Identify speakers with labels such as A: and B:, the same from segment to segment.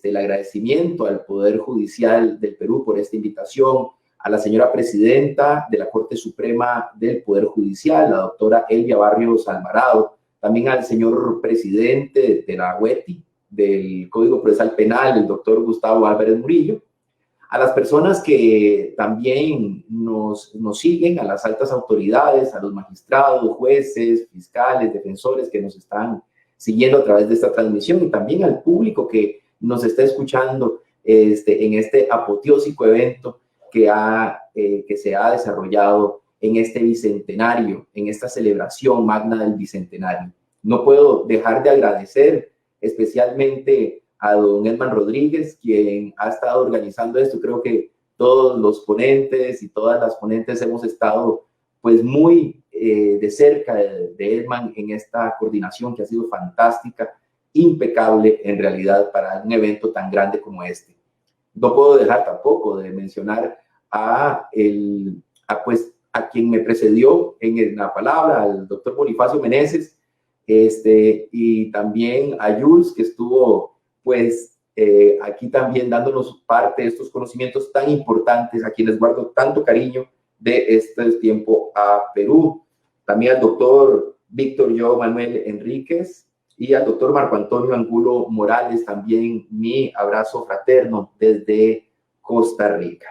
A: el agradecimiento al Poder Judicial del Perú por esta invitación, a la señora presidenta de la Corte Suprema del Poder Judicial, la doctora Elvia Barrios Alvarado, también al señor presidente de la UETI, del Código Procesal Penal, el doctor Gustavo Álvarez Murillo, a las personas que también nos siguen, a las altas autoridades, a los magistrados, jueces, fiscales, defensores que nos están siguiendo a través de esta transmisión, y también al público que nos está escuchando en este apoteósico evento que se ha desarrollado en este bicentenario, en esta celebración magna del bicentenario. No puedo dejar de agradecer especialmente a don Edman Rodríguez, quien ha estado organizando esto. Creo que todos los ponentes y todas las ponentes hemos estado pues muy de cerca de Edman en esta coordinación que ha sido fantástica, impecable en realidad para un evento tan grande como este. No puedo dejar tampoco de mencionar a quien me precedió en la palabra, al doctor Bonifacio Meneses, y también a Jules, que estuvo pues aquí también dándonos parte de estos conocimientos tan importantes, a quienes guardo tanto cariño de este tiempo a Perú. También al doctor Víctor Yo Manuel Enríquez y al doctor Marco Antonio Angulo Morales, también mi abrazo fraterno desde Costa Rica.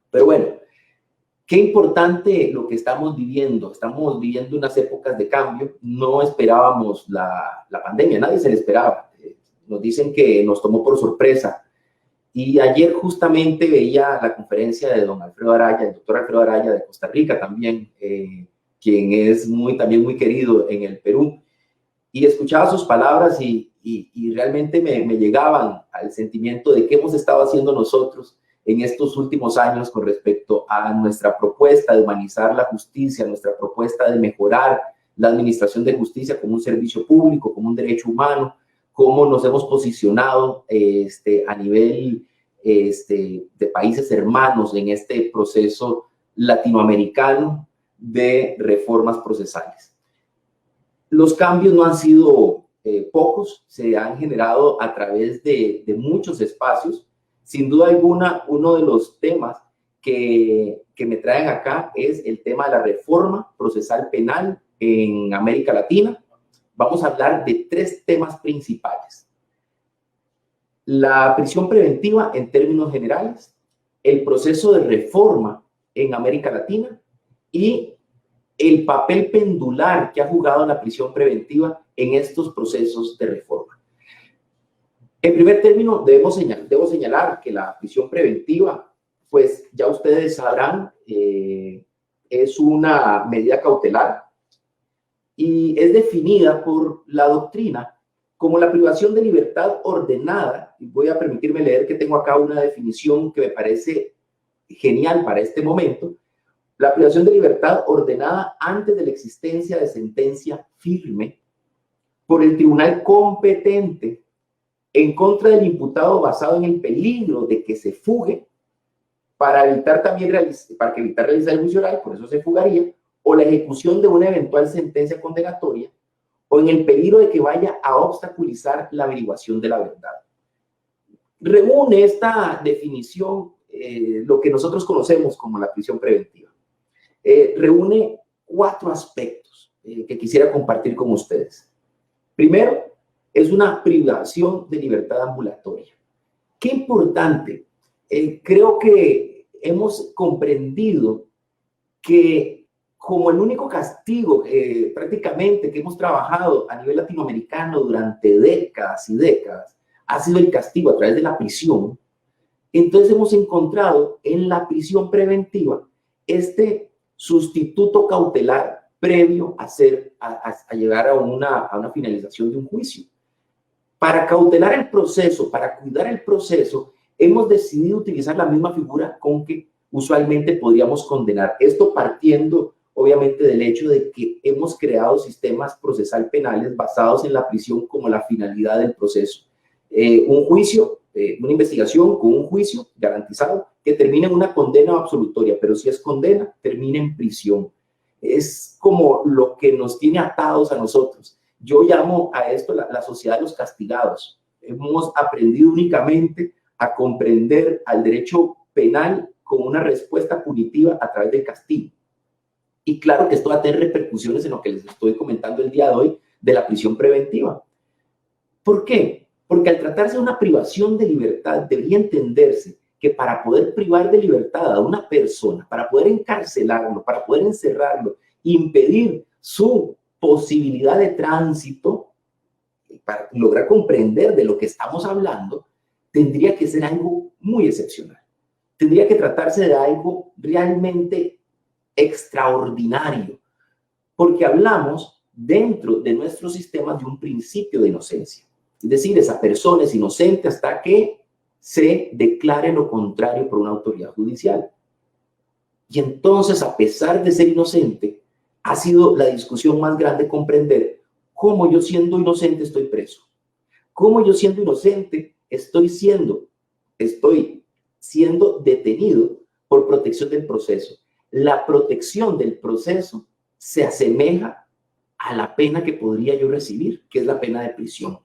A: Pero bueno, qué importante lo que estamos viviendo. Estamos viviendo unas épocas de cambio. No esperábamos la pandemia, nadie se la esperaba. Nos dicen que nos tomó por sorpresa. Y ayer justamente veía la conferencia de don Alfredo Araya, el doctor Alfredo Araya de Costa Rica también, quien es también muy querido en el Perú. Y escuchaba sus palabras y realmente me llegaban al sentimiento de qué hemos estado haciendo nosotros en estos últimos años con respecto a nuestra propuesta de humanizar la justicia, nuestra propuesta de mejorar la administración de justicia como un servicio público, como un derecho humano, cómo nos hemos posicionado a nivel de países hermanos en este proceso latinoamericano de reformas procesales. Los cambios no han sido pocos, se han generado a través de muchos espacios. Sin duda alguna, uno de los temas que me traen acá es el tema de la reforma procesal penal en América Latina. Vamos a hablar de 3 temas principales: la prisión preventiva en términos generales, el proceso de reforma en América Latina y el papel pendular que ha jugado la prisión preventiva en estos procesos de reforma. En primer término, debo señalar que la prisión preventiva, pues ya ustedes sabrán, es una medida cautelar y es definida por la doctrina como la privación de libertad ordenada. Y voy a permitirme leer que tengo acá una definición que me parece genial para este momento. La privación de libertad ordenada antes de la existencia de sentencia firme por el tribunal competente en contra del imputado basado en el peligro de que se fugue para evitar realizar el juicio oral, por eso se fugaría, o la ejecución de una eventual sentencia condenatoria, o en el peligro de que vaya a obstaculizar la averiguación de la verdad. Reúne esta definición lo que nosotros conocemos como la prisión preventiva. Reúne 4 aspectos que quisiera compartir con ustedes. Primero, es una privación de libertad ambulatoria. Qué importante. Creo que hemos comprendido que como el único castigo prácticamente que hemos trabajado a nivel latinoamericano durante décadas y décadas ha sido el castigo a través de la prisión, entonces hemos encontrado en la prisión preventiva este sustituto cautelar previo a llegar a una finalización de un juicio. Para cautelar el proceso, para cuidar el proceso, hemos decidido utilizar la misma figura con que usualmente podríamos condenar. Esto partiendo, obviamente, del hecho de que hemos creado sistemas procesal penales basados en la prisión como la finalidad del proceso. Un juicio, una investigación con un juicio garantizado que termine en una condena absolutoria, pero si es condena, termina en prisión. Es como lo que nos tiene atados a nosotros. Yo llamo a esto la sociedad de los castigados. hemos aprendido únicamente a comprender al derecho penal como una respuesta punitiva a través del castigo. Y claro que esto va a tener repercusiones en lo que les estoy comentando el día de hoy de la prisión preventiva. ¿Por qué? Porque al tratarse de una privación de libertad, debería entenderse que para poder privar de libertad a una persona, para poder encarcelarlo, para poder encerrarlo, impedir su posibilidad de tránsito, para lograr comprender de lo que estamos hablando, tendría que ser algo muy excepcional. Tendría que tratarse de algo realmente extraordinario, porque hablamos dentro de nuestro sistema de un principio de inocencia. Es decir, esa persona es inocente hasta que se declare lo contrario por una autoridad judicial. Y entonces, a pesar de ser inocente, ha sido la discusión más grande comprender cómo yo siendo inocente estoy preso. Cómo yo siendo inocente estoy siendo detenido por protección del proceso. La protección del proceso se asemeja a la pena que podría yo recibir, que es la pena de prisión.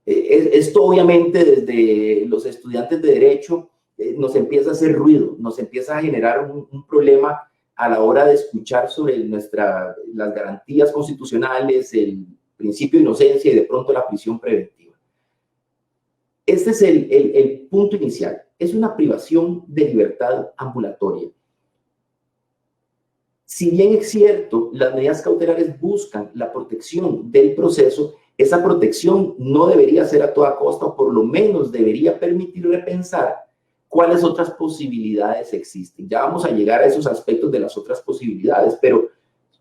A: Esto obviamente desde los estudiantes de Derecho nos empieza a hacer ruido, nos empieza a generar un problema a la hora de escuchar sobre las garantías constitucionales, el principio de inocencia y de pronto la prisión preventiva. Este es el punto inicial. Es una privación de libertad ambulatoria. Si bien es cierto, las medidas cautelares buscan la protección del proceso, esa protección no debería ser a toda costa, o por lo menos debería permitir repensar cuáles otras posibilidades existen. Ya vamos a llegar a esos aspectos de las otras posibilidades, pero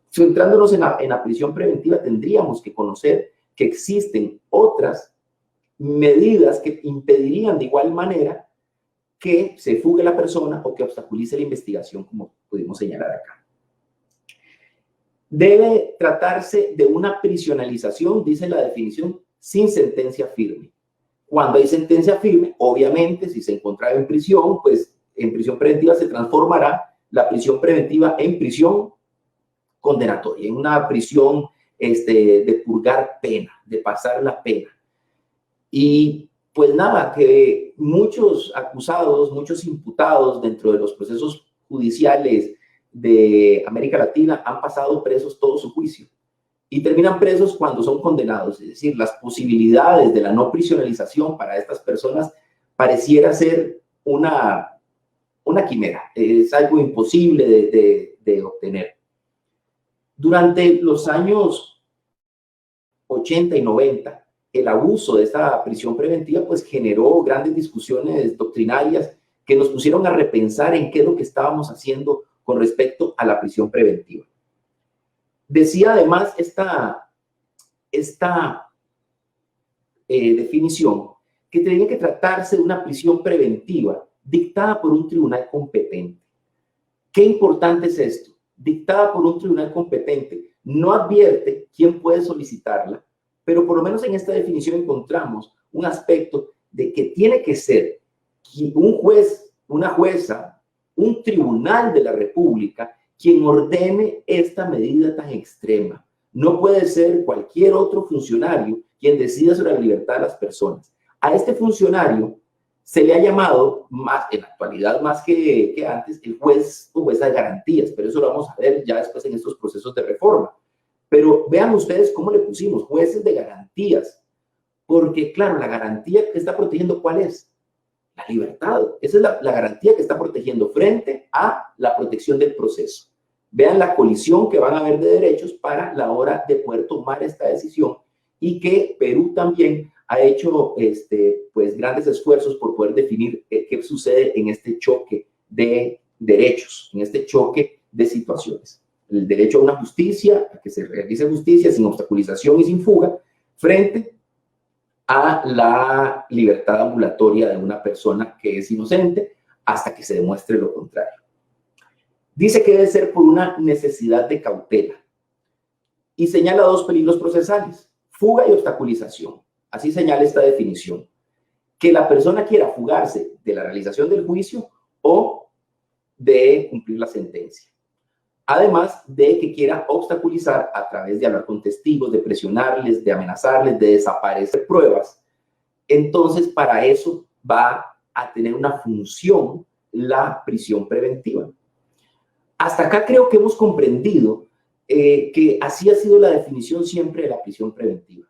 A: centrándonos en la prisión preventiva, tendríamos que conocer que existen otras medidas que impedirían de igual manera que se fugue la persona o que obstaculice la investigación, como pudimos señalar acá. Debe tratarse de una prisionalización, dice la definición, sin sentencia firme. Cuando hay sentencia firme, obviamente, si se encontraba en prisión, pues en prisión preventiva se transformará la prisión preventiva en prisión condenatoria, en una prisión de purgar pena, de pasar la pena. Y pues nada, que muchos acusados, muchos imputados dentro de los procesos judiciales de América Latina han pasado presos todo su juicio y terminan presos cuando son condenados. Es decir, las posibilidades de la no prisionalización para estas personas pareciera ser una quimera, es algo imposible de obtener. Durante los años 80 y 90, el abuso de esta prisión preventiva pues generó grandes discusiones doctrinarias que nos pusieron a repensar en qué es lo que estábamos haciendo con respecto a la prisión preventiva. Decía además esta definición que tenía que tratarse de una prisión preventiva dictada por un tribunal competente. ¿Qué importante es esto? Dictada por un tribunal competente. No advierte quién puede solicitarla, pero por lo menos en esta definición encontramos un aspecto de que tiene que ser un juez, una jueza, un tribunal de la República quien ordene esta medida tan extrema. No puede ser cualquier otro funcionario quien decida sobre la libertad de las personas. A este funcionario se le ha llamado, más en la actualidad más que antes, el juez o jueza de garantías, pero eso lo vamos a ver ya después en estos procesos de reforma. Pero vean ustedes cómo le pusimos jueces de garantías, porque claro, la garantía que está protegiendo, ¿cuál es? La libertad. Esa es la garantía que está protegiendo frente a la protección del proceso. Vean la colisión que van a haber de derechos para la hora de poder tomar esta decisión y que Perú también ha hecho pues grandes esfuerzos por poder definir qué sucede en este choque de derechos, en este choque de situaciones. El derecho a una justicia, a que se realice justicia sin obstaculización y sin fuga, frente a la libertad ambulatoria de una persona que es inocente hasta que se demuestre lo contrario. Dice que debe ser por una necesidad de cautela y señala dos peligros procesales, fuga y obstaculización. Así señala esta definición. Que la persona quiera fugarse de la realización del juicio o de cumplir la sentencia. Además de que quiera obstaculizar a través de hablar con testigos, de presionarles, de amenazarles, de desaparecer pruebas, Entonces, para eso va a tener una función la prisión preventiva. Hasta acá creo que hemos comprendido que así ha sido la definición siempre de la prisión preventiva.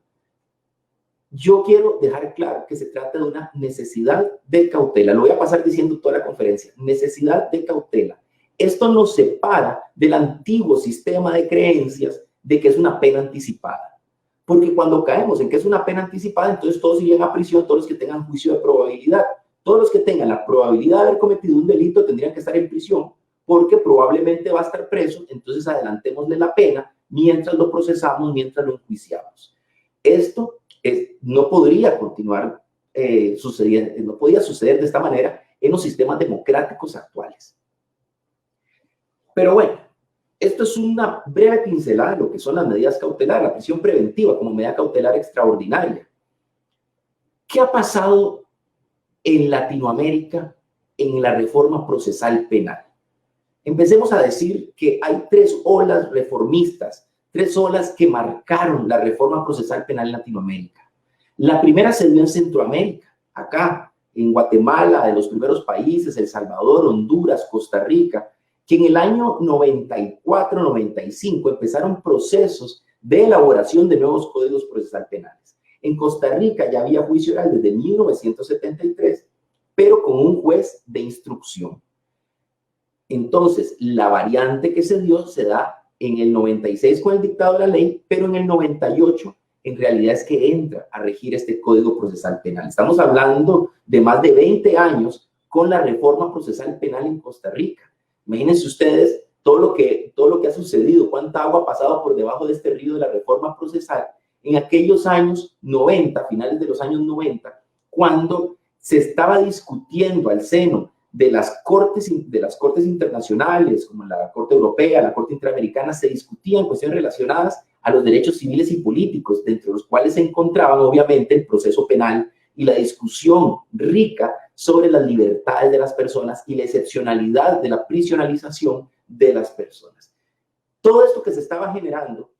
A: Yo quiero dejar claro que se trata de una necesidad de cautela. Lo voy a pasar diciendo toda la conferencia. Necesidad de cautela. Esto nos separa del antiguo sistema de creencias de que es una pena anticipada. Porque cuando caemos en que es una pena anticipada, entonces todos irían a prisión, todos los que tengan juicio de probabilidad. Todos los que tengan la probabilidad de haber cometido un delito tendrían que estar en prisión porque probablemente va a estar preso, entonces adelantémosle la pena mientras lo procesamos, mientras lo enjuiciamos. Esto no podría continuar sucediendo, no podía suceder de esta manera en los sistemas democráticos actuales. Pero bueno, esto es una breve pincelada de lo que son las medidas cautelares, la prisión preventiva como medida cautelar extraordinaria. ¿Qué ha pasado en Latinoamérica en la reforma procesal penal? Empecemos a decir que hay tres olas reformistas, tres olas que marcaron la reforma procesal penal en Latinoamérica. La primera se dio en Centroamérica, acá en Guatemala, de los primeros países, El Salvador, Honduras, Costa Rica, que en el año 94-95 empezaron procesos de elaboración de nuevos códigos procesal penales. En Costa Rica ya había juicio oral desde 1973, pero con un juez de instrucción. Entonces, la variante que se dio se da en el 96 con el dictado de la ley, pero en el 98 en realidad es que entra a regir este Código Procesal Penal. Estamos hablando de más de 20 años con la reforma procesal penal en Costa Rica. Imagínense ustedes todo lo que ha sucedido, cuánta agua ha pasado por debajo de este río de la reforma procesal en aquellos años 90, finales de los años 90, cuando se estaba discutiendo al seno de las cortes internacionales, como la Corte Europea, la Corte Interamericana, se discutían cuestiones relacionadas a los derechos civiles y políticos, entre los cuales se encontraban obviamente el proceso penal y la discusión rica sobre las libertades de las personas y la excepcionalidad de la prisionalización de las personas. Todo esto que se estaba generando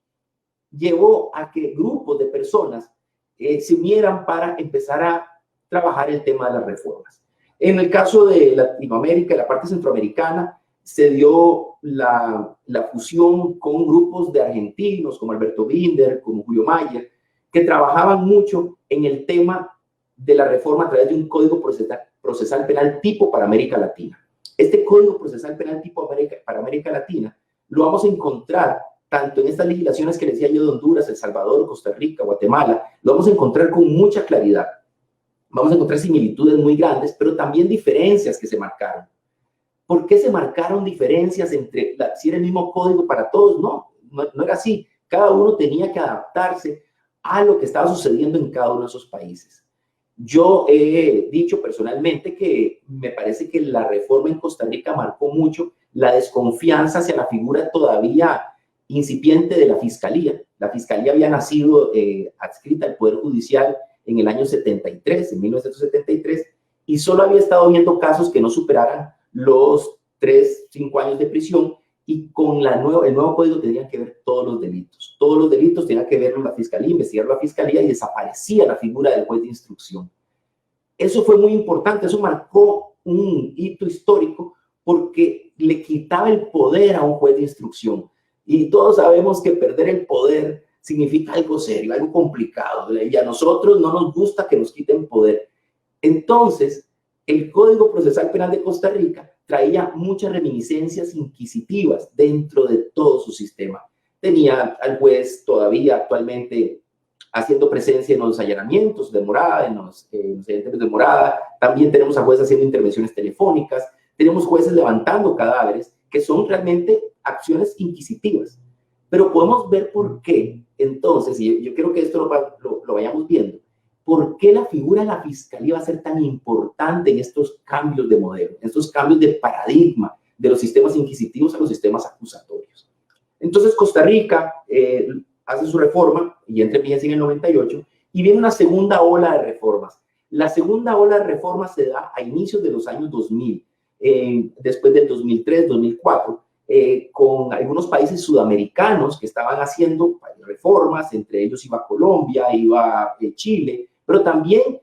A: llevó a que grupos de personas se unieran para empezar a trabajar el tema de las reformas. En el caso de Latinoamérica, la parte centroamericana, se dio la fusión con grupos de argentinos como Alberto Binder, como Julio Mayer, que trabajaban mucho en el tema de la reforma a través de un código procesal penal tipo para América Latina. Este código procesal penal tipo para América Latina lo vamos a encontrar tanto en estas legislaciones que les decía yo de Honduras, El Salvador, Costa Rica, Guatemala, lo vamos a encontrar con mucha claridad. Vamos a encontrar similitudes muy grandes, pero también diferencias que se marcaron. ¿Por qué se marcaron diferencias entre, si era el mismo código para todos? No era así. Cada uno tenía que adaptarse a lo que estaba sucediendo en cada uno de esos países. Yo he dicho personalmente que me parece que la reforma en Costa Rica marcó mucho la desconfianza hacia la figura todavía incipiente de la Fiscalía. La Fiscalía había nacido adscrita al Poder Judicial en el año 73, en 1973, y solo había estado viendo casos que no superaran los 3-5 años de prisión, y con el nuevo código tenían que ver todos los delitos. Todos los delitos tenían que ver con la Fiscalía, investigar la Fiscalía, y desaparecía la figura del juez de instrucción. Eso fue muy importante, eso marcó un hito histórico porque le quitaba el poder a un juez de instrucción. Y todos sabemos que perder el poder significa algo serio, algo complicado, y a nosotros no nos gusta que nos quiten poder. Entonces, el Código Procesal Penal de Costa Rica traía muchas reminiscencias inquisitivas dentro de todo su sistema. Tenía al juez todavía actualmente haciendo presencia en los allanamientos de morada, en los allanamientos de morada. También tenemos a jueces haciendo intervenciones telefónicas, tenemos jueces levantando cadáveres, que son realmente acciones inquisitivas. Pero podemos ver por qué, entonces, y yo quiero que esto lo vayamos viendo, por qué la figura de la Fiscalía va a ser tan importante en estos cambios de modelo, en estos cambios de paradigma de los sistemas inquisitivos a los sistemas acusatorios. Entonces, Costa Rica hace su reforma y entra en vigencia en el 98, y viene una segunda ola de reformas. La segunda ola de reformas se da a inicios de los años 2000, después del 2003, 2004, con algunos países sudamericanos que estaban haciendo reformas, entre ellos iba Colombia, iba Chile, pero también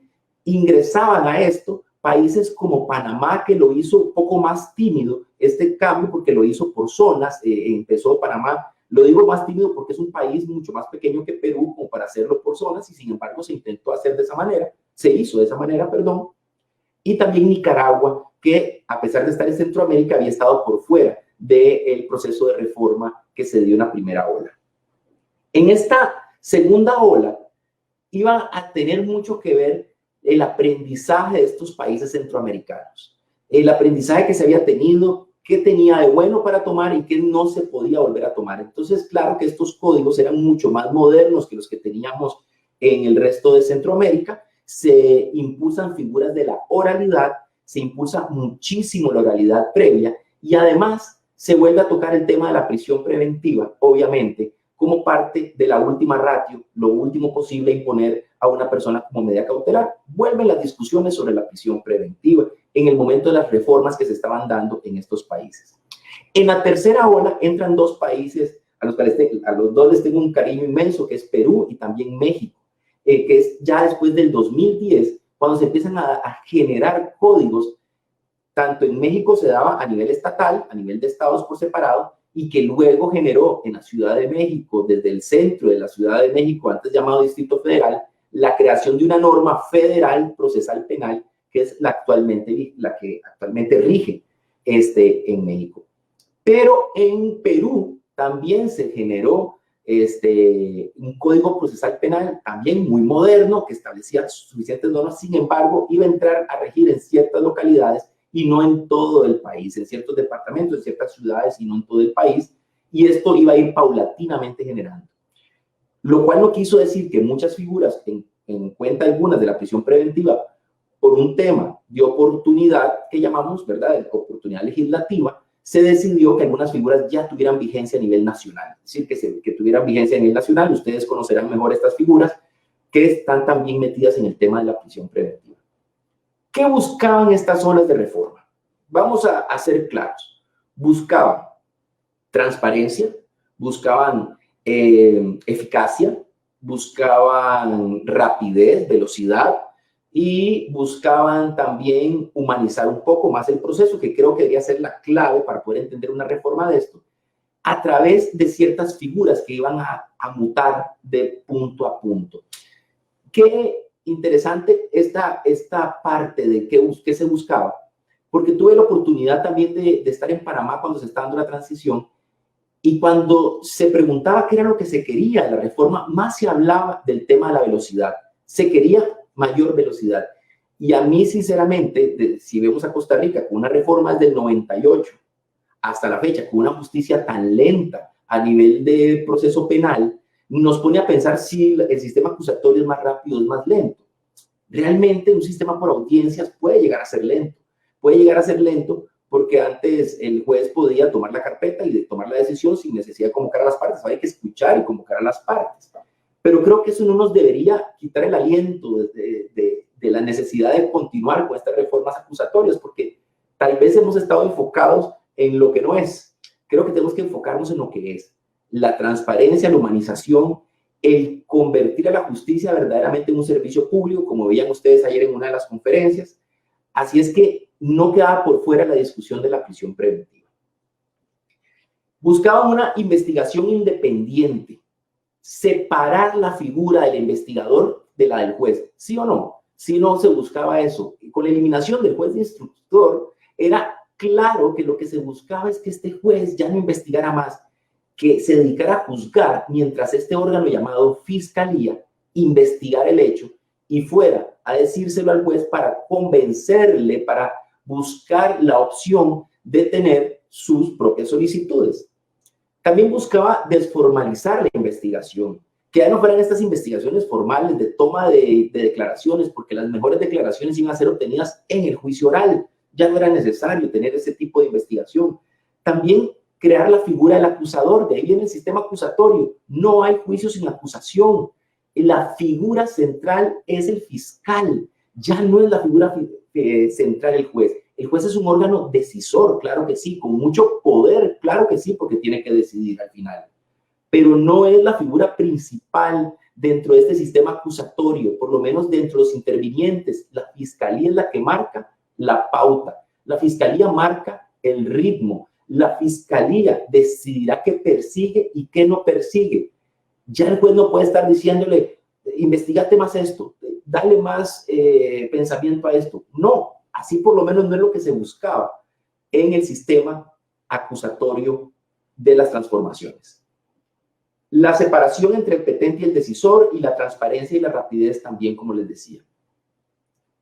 A: ingresaban a esto países como Panamá, que lo hizo un poco más tímido este cambio, porque lo hizo por zonas. Empezó Panamá, lo digo más tímido porque es un país mucho más pequeño que Perú como para hacerlo por zonas, y sin embargo se intentó hacer de esa manera, se hizo de esa manera, perdón. Y también Nicaragua, que a pesar de estar en Centroamérica, había estado por fuera del proceso de reforma que se dio en la primera ola. En esta segunda ola iba a tener mucho que ver el aprendizaje de estos países centroamericanos, el aprendizaje que se había tenido, qué tenía de bueno para tomar y qué no se podía volver a tomar. Entonces, claro que estos códigos eran mucho más modernos que los que teníamos en el resto de Centroamérica. Se impulsan figuras de la oralidad, se impulsa muchísimo la oralidad previa, y además se vuelve a tocar el tema de la prisión preventiva, obviamente, como parte de la última ratio, lo último posible imponer a una persona como medida cautelar. Vuelven las discusiones sobre la prisión preventiva en el momento de las reformas que se estaban dando en estos países. En la tercera ola entran dos países a los dos les tengo un cariño inmenso, que es Perú y también México, que es ya después del 2010, cuando se empiezan a generar códigos. Tanto en México se daba a nivel estatal, a nivel de estados por separado, y que luego generó en la Ciudad de México, desde el centro de la Ciudad de México, antes llamado Distrito Federal, la creación de una norma federal procesal penal, que es la que actualmente rige en México. Pero en Perú también se generó un código procesal penal también muy moderno, que establecía suficientes normas. Sin embargo, iba a entrar a regir en ciertas localidades y no en todo el país, en ciertos departamentos, en ciertas ciudades y no en todo el país, y esto iba a ir paulatinamente generando. Lo cual no quiso decir que muchas figuras, en cuenta algunas de la prisión preventiva, por un tema de oportunidad que llamamos, ¿verdad?, de oportunidad legislativa, se decidió que algunas figuras ya tuvieran vigencia a nivel nacional, es decir, que tuvieran vigencia a nivel nacional. Ustedes conocerán mejor estas figuras que están también metidas en el tema de la prisión preventiva. ¿Qué buscaban estas olas de reforma? Vamos a ser claros. Buscaban transparencia, buscaban eficacia, buscaban rapidez, velocidad, y buscaban también humanizar un poco más el proceso, que creo que debería ser la clave para poder entender una reforma de esto, a través de ciertas figuras que iban a mutar de punto a punto. Qué interesante esta parte de qué se buscaba, porque tuve la oportunidad también de estar en Panamá cuando se estaba dando la transición, y cuando se preguntaba qué era lo que se quería de la reforma, más se hablaba del tema de la velocidad. Se quería mayor velocidad. Y a mí, sinceramente, si vemos a Costa Rica con una reforma del 98 hasta la fecha, con una justicia tan lenta a nivel de proceso penal, nos pone a pensar si el sistema acusatorio es más rápido o es más lento. Realmente un sistema por audiencias puede llegar a ser lento. Puede llegar a ser lento porque antes el juez podía tomar la carpeta y tomar la decisión sin necesidad de convocar a las partes. Ahora hay que escuchar y convocar a las partes. Pero creo que eso no nos debería quitar el aliento de la necesidad de continuar con estas reformas acusatorias, porque tal vez hemos estado enfocados en lo que no es. Creo que tenemos que enfocarnos en lo que es. La transparencia, la humanización, el convertir a la justicia verdaderamente en un servicio público, como veían ustedes ayer en una de las conferencias. Así es que no quedaba por fuera la discusión de la prisión preventiva. Buscaban una investigación independiente, separar la figura del investigador de la del juez, ¿sí o no? Si no se buscaba eso, con la eliminación del juez de instructor, era claro que lo que se buscaba es que este juez ya no investigara más, que se dedicara a juzgar, mientras este órgano llamado fiscalía investigara el hecho y fuera a decírselo al juez para convencerle, para buscar la opción de tener sus propias solicitudes. También buscaba desformalizar la investigación, que ya no fueran estas investigaciones formales de toma de declaraciones, porque las mejores declaraciones iban a ser obtenidas en el juicio oral. Ya no era necesario tener ese tipo de investigación. También crear la figura del acusador, de ahí viene el sistema acusatorio. No hay juicio sin acusación. La figura central es el fiscal, ya no es la figura central el juez. El juez es un órgano decisor, claro que sí, con mucho poder, claro que sí, porque tiene que decidir al final. Pero no es la figura principal dentro de este sistema acusatorio, por lo menos dentro de los intervinientes, la fiscalía es la que marca la pauta. La fiscalía marca el ritmo. La fiscalía decidirá qué persigue y qué no persigue. Ya el juez no puede estar diciéndole, investigate más esto, dale más pensamiento a esto. No, así por lo menos no es lo que se buscaba en el sistema acusatorio de las transformaciones. La separación entre el petente y el decisor y la transparencia y la rapidez también, como les decía.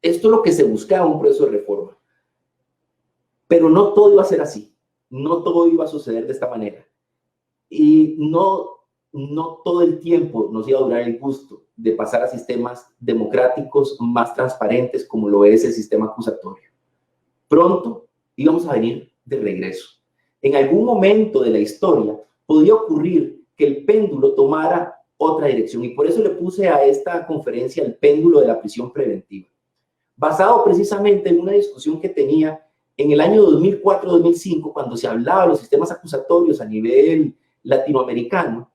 A: Esto es lo que se buscaba en un proceso de reforma. Pero no todo iba a ser así. No todo iba a suceder de esta manera. Y no todo el tiempo nos iba a durar el gusto de pasar a sistemas democráticos más transparentes como lo es el sistema acusatorio. Pronto íbamos a venir de regreso. En algún momento de la historia podía ocurrir que el péndulo tomara otra dirección y por eso le puse a esta conferencia el péndulo de la prisión preventiva, basado precisamente en una discusión que tenía en el año 2004-2005 cuando se hablaba de los sistemas acusatorios a nivel latinoamericano.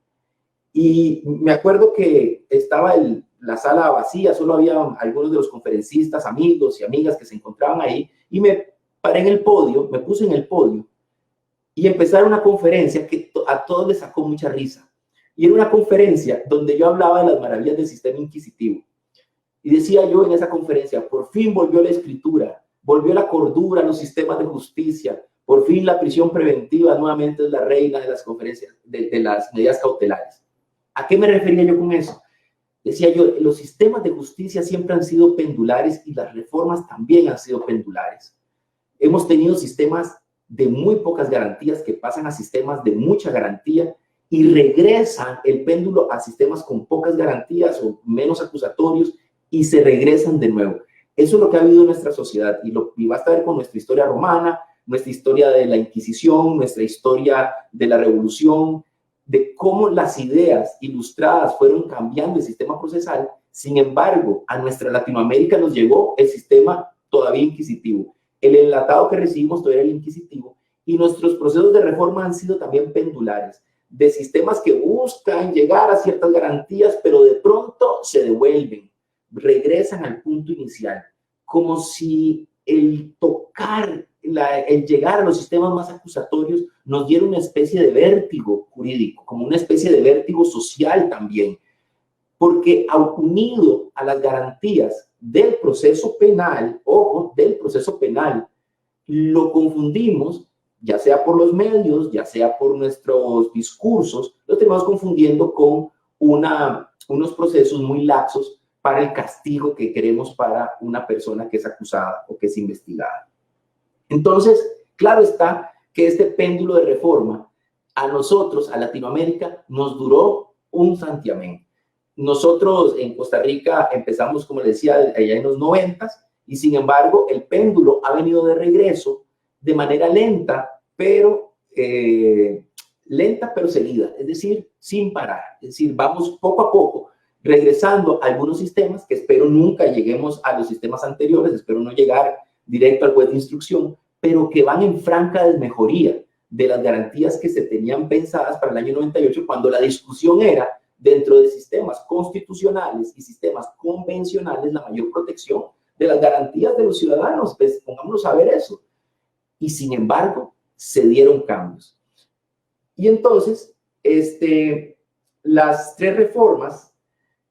A: Y me acuerdo que estaba la sala vacía, solo había algunos de los conferencistas, amigos y amigas que se encontraban ahí, y me paré en el podio, me puse en el podio, y empezar una conferencia que a todos les sacó mucha risa. Y era una conferencia donde yo hablaba de las maravillas del sistema inquisitivo. Y decía yo en esa conferencia, por fin volvió la escritura, volvió la cordura a los sistemas de justicia, por fin la prisión preventiva nuevamente es la reina de las conferencias, de las medidas cautelares. ¿A qué me refería yo con eso? Decía yo, los sistemas de justicia siempre han sido pendulares y las reformas también han sido pendulares. Hemos tenido sistemas de muy pocas garantías que pasan a sistemas de mucha garantía y regresan el péndulo a sistemas con pocas garantías o menos acusatorios y se regresan de nuevo. Eso es lo que ha habido en nuestra sociedad y basta ver con nuestra historia romana, nuestra historia de la Inquisición, nuestra historia de la Revolución, de cómo las ideas ilustradas fueron cambiando el sistema procesal. Sin embargo, a nuestra Latinoamérica nos llegó el sistema todavía inquisitivo. El enlatado que recibimos todavía era el inquisitivo y nuestros procesos de reforma han sido también pendulares, de sistemas que buscan llegar a ciertas garantías, pero de pronto se devuelven, regresan al punto inicial, como si el tocar, el llegar a los sistemas más acusatorios nos diera una especie de vértigo jurídico, como una especie de vértigo social también, porque unido a las garantías del proceso penal, ojo, del proceso penal, lo confundimos, ya sea por los medios, ya sea por nuestros discursos, lo tenemos confundiendo con unos procesos muy laxos para el castigo que queremos para una persona que es acusada o que es investigada. Entonces, claro está que este péndulo de reforma a nosotros, a Latinoamérica, nos duró un santiamén. Nosotros en Costa Rica empezamos, como les decía, allá en los 90s y sin embargo el péndulo ha venido de regreso de manera lenta, pero seguida, es decir, sin parar. Es decir, vamos poco a poco regresando a algunos sistemas que espero nunca lleguemos a los sistemas anteriores, espero no llegar directo al juez de instrucción, pero que van en franca desmejoría de las garantías que se tenían pensadas para el año 98, cuando la discusión era dentro de sistemas constitucionales y sistemas convencionales la mayor protección de las garantías de los ciudadanos. Pues pongámonos a ver eso. Y sin embargo, se dieron cambios. Y entonces, las tres reformas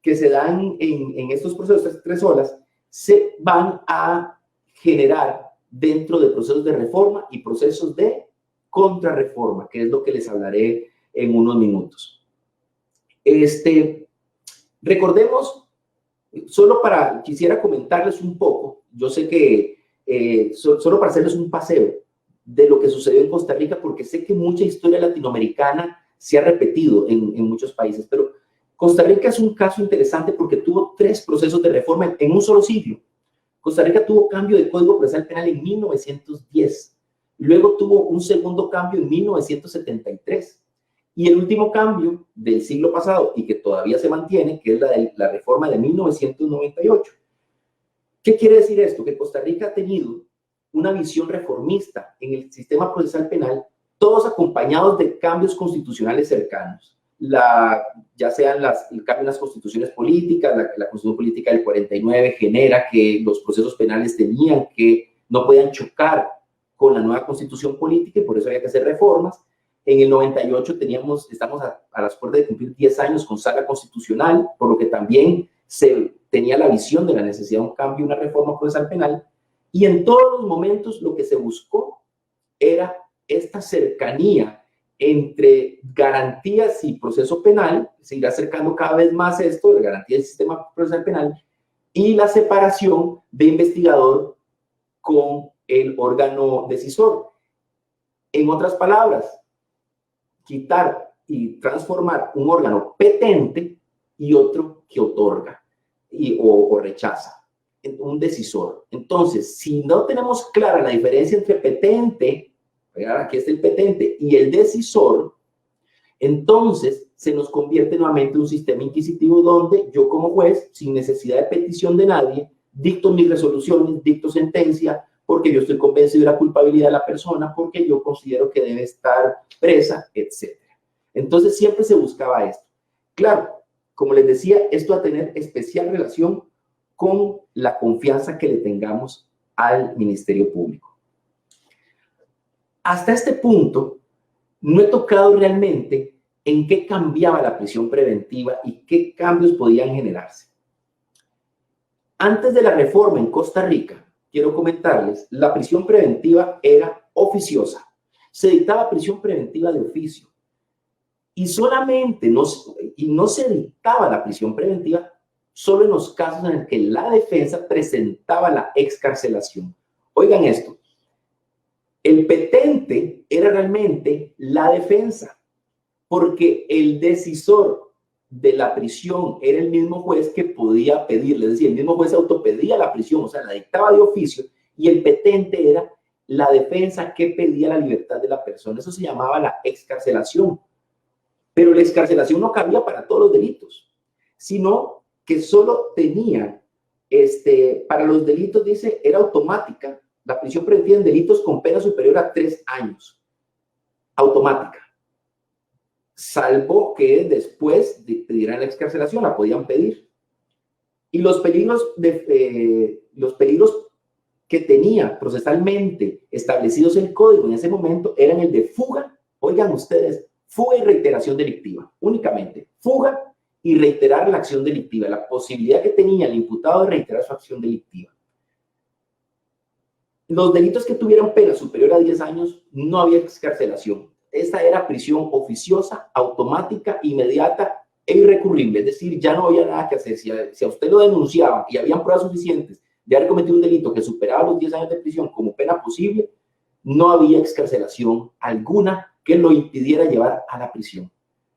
A: que se dan en estos procesos, estas tres olas, se van a generar dentro de procesos de reforma y procesos de contrarreforma, que es lo que les hablaré en unos minutos. Recordemos, quisiera comentarles un poco, yo sé que solo para hacerles un paseo de lo que sucedió en Costa Rica, porque sé que mucha historia latinoamericana se ha repetido en muchos países, pero Costa Rica es un caso interesante porque tuvo tres procesos de reforma en un solo siglo. Costa Rica tuvo cambio de Código Procesal Penal en 1910, luego tuvo un segundo cambio en 1973 y el último cambio del siglo pasado y que todavía se mantiene, que es la reforma de 1998. ¿Qué quiere decir esto? Que Costa Rica ha tenido una visión reformista en el sistema procesal penal, todos acompañados de cambios constitucionales cercanos. ya sean el cambio en las constituciones políticas, la constitución política del 49 genera que los procesos penales no podían chocar con la nueva constitución política y por eso había que hacer reformas. En el 98 estamos a las puertas de cumplir 10 años con saga constitucional, por lo que también se tenía la visión de la necesidad de un cambio, una reforma procesal penal, y en todos los momentos lo que se buscó era esta cercanía entre garantías y proceso penal, se irá acercando cada vez más esto, la garantía del sistema procesal penal, y la separación de investigador con el órgano decisor. En otras palabras, quitar y transformar un órgano petente y otro que otorga o rechaza, un decisor. Entonces, si no tenemos clara la diferencia entre petente, aquí está el petente, y el decisor, entonces se nos convierte nuevamente en un sistema inquisitivo donde yo como juez, sin necesidad de petición de nadie, dicto mis resoluciones, dicto sentencia, porque yo estoy convencido de la culpabilidad de la persona, porque yo considero que debe estar presa, etc. Entonces siempre se buscaba esto. Claro, como les decía, esto va a tener especial relación con la confianza que le tengamos al Ministerio Público. Hasta este punto, no he tocado realmente en qué cambiaba la prisión preventiva y qué cambios podían generarse. Antes de la reforma en Costa Rica, quiero comentarles, la prisión preventiva era oficiosa. Se dictaba prisión preventiva de oficio. Y solamente no se dictaba la prisión preventiva solo en los casos en los que la defensa presentaba la excarcelación. Oigan esto, el petente era realmente la defensa, porque el decisor de la prisión era el mismo juez que podía pedirle, es decir, el mismo juez autopedía la prisión, o sea, la dictaba de oficio, y el petente era la defensa que pedía la libertad de la persona. Eso se llamaba la excarcelación. Pero la excarcelación no cabía para todos los delitos, sino que solo tenía, para los delitos, dice, era automática. La prisión preventiva en delitos con pena superior a 3 años. Automática. Salvo que después pidieran la excarcelación, la podían pedir. Y los peligros que tenía procesalmente establecidos el código en ese momento eran el de fuga. Oigan ustedes, fuga y reiteración delictiva, únicamente. Fuga y reiterar la acción delictiva, la posibilidad que tenía el imputado de reiterar su acción delictiva. Los delitos que tuvieran pena superior a 10 años, no había excarcelación. Esta era prisión oficiosa, automática, inmediata e irrecurrible. Es decir, ya no había nada que hacer. Si a usted lo denunciaban y habían pruebas suficientes de haber cometido un delito que superaba los 10 años de prisión como pena posible, no había excarcelación alguna que lo impidiera llevar a la prisión.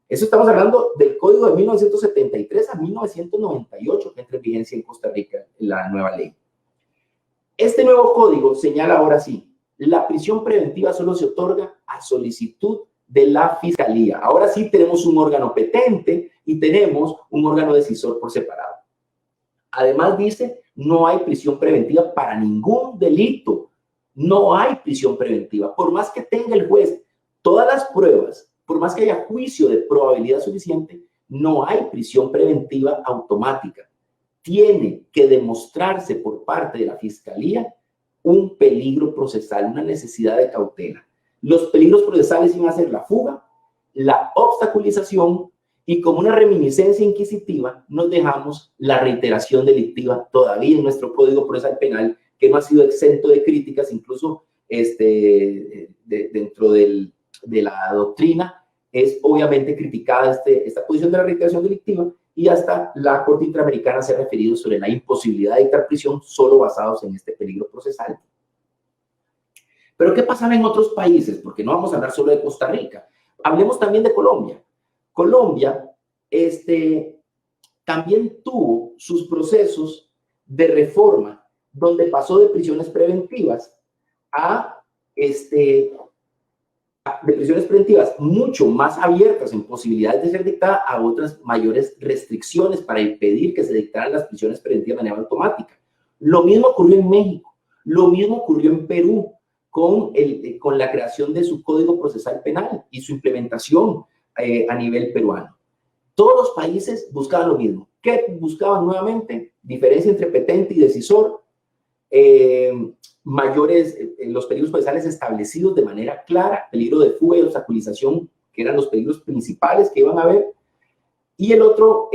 A: Eso estamos hablando del Código de 1973 a 1998 que entra en vigencia en Costa Rica, la nueva ley. Este nuevo código señala ahora sí, la prisión preventiva solo se otorga a solicitud de la Fiscalía. Ahora sí tenemos un órgano petente y tenemos un órgano decisor por separado. Además dice, no hay prisión preventiva para ningún delito. No hay prisión preventiva. Por más que tenga el juez todas las pruebas, por más que haya juicio de probabilidad suficiente, no hay prisión preventiva automática. Tiene que demostrarse por parte de la Fiscalía un peligro procesal, una necesidad de cautela. Los peligros procesales iban a ser la fuga, la obstaculización y como una reminiscencia inquisitiva nos dejamos la reiteración delictiva todavía en nuestro Código Procesal Penal, que no ha sido exento de críticas, incluso dentro de la doctrina es obviamente criticada esta posición de la reiteración delictiva y hasta la Corte Interamericana se ha referido sobre la imposibilidad de dictar prisión solo basados en este peligro procesal. Pero ¿qué pasaba en otros países? Porque no vamos a hablar solo de Costa Rica. Hablemos también de Colombia. Colombia también tuvo sus procesos de reforma donde pasó de prisiones preventivas de prisiones preventivas mucho más abiertas en posibilidades de ser dictadas a otras mayores restricciones para impedir que se dictaran las prisiones preventivas de manera automática. Lo mismo ocurrió en México, lo mismo ocurrió en Perú con la creación de su Código Procesal Penal y su implementación a nivel peruano. Todos los países buscaban lo mismo. ¿Qué buscaban nuevamente? Diferencia entre petente y decisor, los peligros procesales establecidos de manera clara, peligro de fuga y obstaculización, que eran los peligros principales que iban a haber, y el otro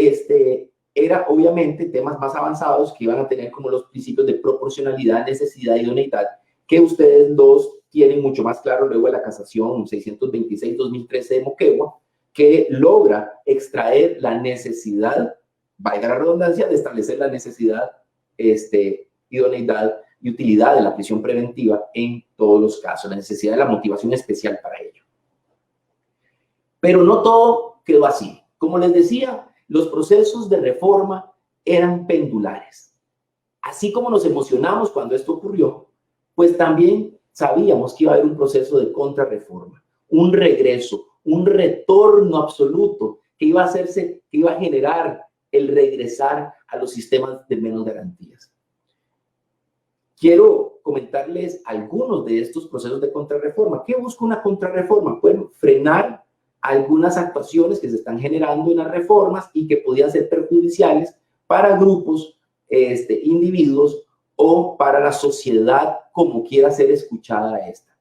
A: era obviamente temas más avanzados que iban a tener como los principios de proporcionalidad, necesidad y idoneidad, que ustedes dos tienen mucho más claro luego de la casación 626-2013 de Moquegua, que logra extraer la necesidad, valga la redundancia, de establecer la necesidad, idoneidad y utilidad de la prisión preventiva en todos los casos, la necesidad de la motivación especial para ello. Pero no todo quedó así. Como les decía, los procesos de reforma eran pendulares. Así como nos emocionamos cuando esto ocurrió, pues también sabíamos que iba a haber un proceso de contrarreforma, un regreso, un retorno absoluto que iba a generar el regresar a los sistemas de menos garantías. Quiero comentarles algunos de estos procesos de contrarreforma. ¿Qué busca una contrarreforma? Bueno, frenar algunas actuaciones que se están generando en las reformas y que podían ser perjudiciales para grupos, individuos o para la sociedad como quiera ser escuchada esta.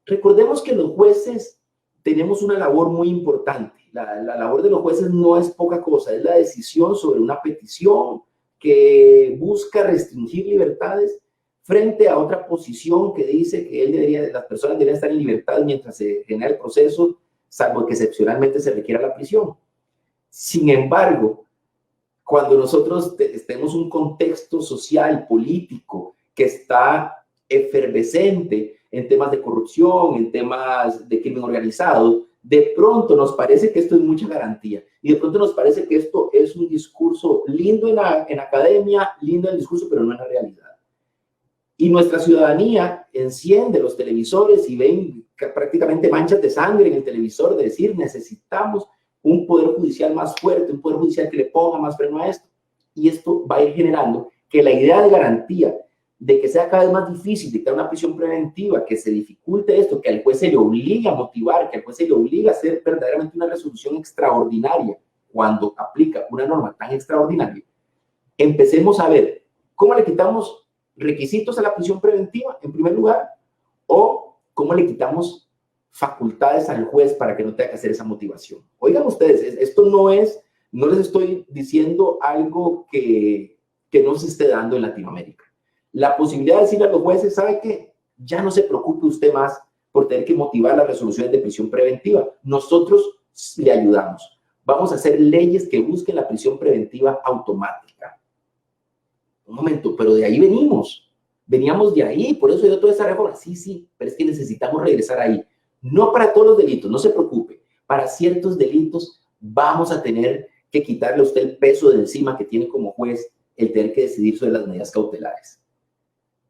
A: Recordemos que los jueces tenemos una labor muy importante. La labor de los jueces no es poca cosa, es la decisión sobre una petición que busca restringir libertades frente a otra posición que dice que las personas deberían estar en libertad mientras se genera el proceso, salvo que excepcionalmente se requiera la prisión. Sin embargo, cuando nosotros tenemos un contexto social, político, que está efervescente en temas de corrupción, en temas de crimen organizado, de pronto nos parece que esto es mucha garantía. Y de pronto nos parece que esto es un discurso lindo en academia, lindo en el discurso, pero no en la realidad. Y nuestra ciudadanía enciende los televisores y ven prácticamente manchas de sangre en el televisor de decir necesitamos un poder judicial más fuerte, un poder judicial que le ponga más freno a esto. Y esto va a ir generando que la idea de garantía, de que sea cada vez más difícil dictar una prisión preventiva, que se dificulte esto, que al juez se le obligue a motivar, que al juez se le obligue a hacer verdaderamente una resolución extraordinaria cuando aplica una norma tan extraordinaria, empecemos a ver cómo le quitamos requisitos a la prisión preventiva, en primer lugar, o cómo le quitamos facultades al juez para que no tenga que hacer esa motivación. Oigan ustedes, esto no les estoy diciendo algo que no se esté dando en Latinoamérica. La posibilidad de decirle a los jueces, ¿sabe qué? Ya no se preocupe usted más por tener que motivar las resoluciones de prisión preventiva. Nosotros le ayudamos. Vamos a hacer leyes que busquen la prisión preventiva automática. Un momento, pero de ahí veníamos de ahí, por eso dio toda esa reforma. Sí, pero es que necesitamos regresar ahí. No para todos los delitos, no se preocupe. Para ciertos delitos vamos a tener que quitarle a usted el peso de encima que tiene como juez el tener que decidir sobre las medidas cautelares.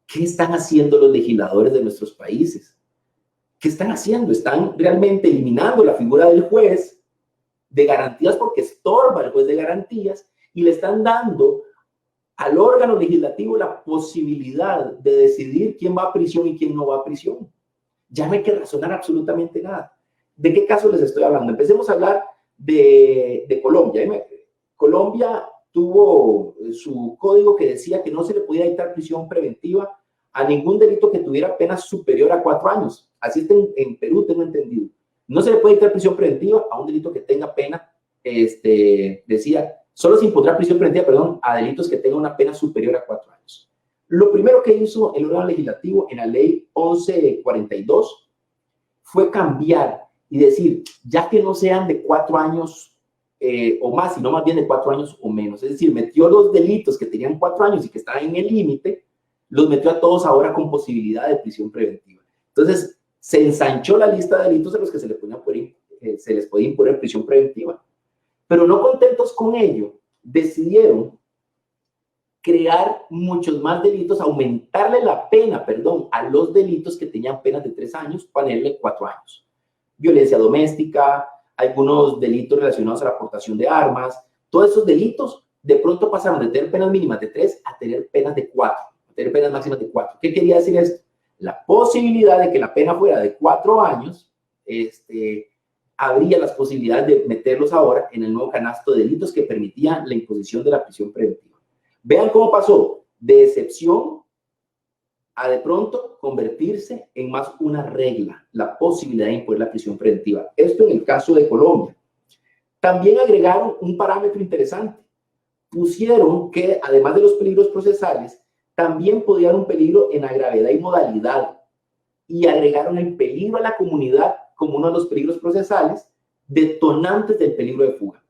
A: ¿Qué están haciendo los legisladores de nuestros países? ¿Qué están haciendo? Están realmente eliminando la figura del juez de garantías porque estorba al juez de garantías y le están dando al órgano legislativo la posibilidad de decidir quién va a prisión y quién no va a prisión. Ya no hay que razonar absolutamente nada. ¿De qué caso les estoy hablando? Empecemos a hablar de Colombia. Colombia tuvo su código que decía que no se le podía dictar prisión preventiva a ningún delito que tuviera pena superior a 4 años. Así está en Perú, tengo entendido. No se le puede dictar prisión preventiva a un delito que tenga pena, decía, solo se impondrá prisión preventiva, a delitos que tengan una pena superior a 4 años. Lo primero que hizo el órgano legislativo en la ley 1142 fue cambiar y decir, ya que no sean de 4 años o más, sino más bien de 4 años o menos. Es decir, metió los delitos que tenían 4 años y que estaban en el límite, los metió a todos ahora con posibilidad de prisión preventiva. Entonces, se ensanchó la lista de delitos a los que se les podía imponer prisión preventiva. Pero no contentos con ello, decidieron crear muchos más delitos, aumentarle la pena, a los delitos que tenían penas de 3 años, ponerle 4 años. Violencia doméstica, algunos delitos relacionados a la aportación de armas, todos esos delitos de pronto pasaron de tener penas mínimas de 3 a tener penas de 4, a tener penas máximas de 4. ¿Qué quería decir esto? La posibilidad de que la pena fuera de 4 años, habría las posibilidades de meterlos ahora en el nuevo canasto de delitos que permitía la imposición de la prisión preventiva. Vean cómo pasó de excepción a de pronto convertirse en más una regla, la posibilidad de imponer la prisión preventiva. Esto en el caso de Colombia. También agregaron un parámetro interesante. Pusieron que, además de los peligros procesales, también podía haber un peligro en la gravedad y modalidad. Y agregaron el peligro a la comunidad como uno de los peligros procesales, detonantes del peligro de fuga.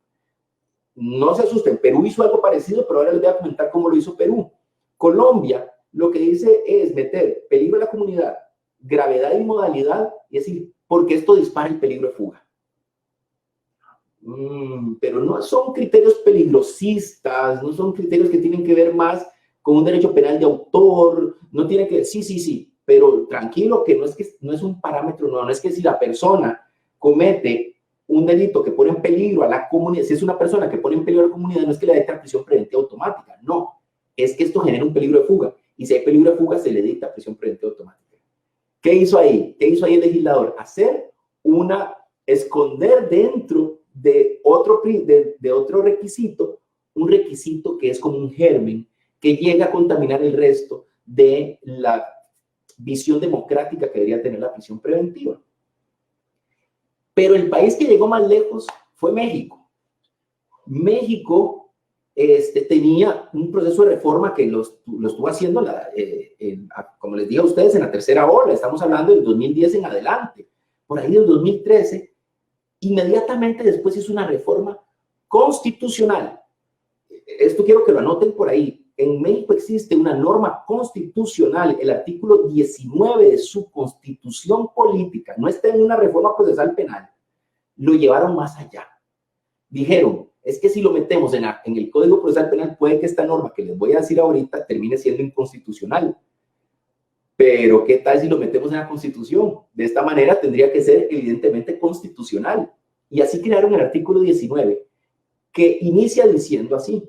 A: No se asusten, Perú hizo algo parecido, pero ahora les voy a comentar cómo lo hizo Perú. Colombia lo que dice es meter peligro a la comunidad, gravedad y modalidad, y decir, porque esto dispara el peligro de fuga. Pero no son criterios peligrosistas, no son criterios que tienen que ver más con un derecho penal de autor, no tiene que, sí, pero tranquilo que no es un parámetro nuevo, no es que si la persona comete un delito que pone en peligro a la comunidad, si es una persona que pone en peligro a la comunidad, no es que le dicta prisión preventiva automática, no, es que esto genera un peligro de fuga, y si hay peligro de fuga se le dicta prisión preventiva automática. ¿Qué hizo ahí? ¿Qué hizo ahí el legislador? Esconder dentro de otro requisito, un requisito que es como un germen que llega a contaminar el resto de la visión democrática que debería tener la prisión preventiva. Pero el país que llegó más lejos fue México. México tenía un proceso de reforma que lo estuvo haciendo, como les dije a ustedes, en la tercera ola. Estamos hablando del 2010 en adelante. Por ahí del 2013, inmediatamente después hizo una reforma constitucional. Esto quiero que lo anoten por ahí. En México existe una norma constitucional, el artículo 19 de su constitución política, no está en una reforma procesal penal, lo llevaron más allá. Dijeron, es que si lo metemos en el Código Procesal Penal, puede que esta norma que les voy a decir ahorita termine siendo inconstitucional. Pero ¿qué tal si lo metemos en la Constitución? De esta manera tendría que ser evidentemente constitucional. Y así crearon el artículo 19, que inicia diciendo así: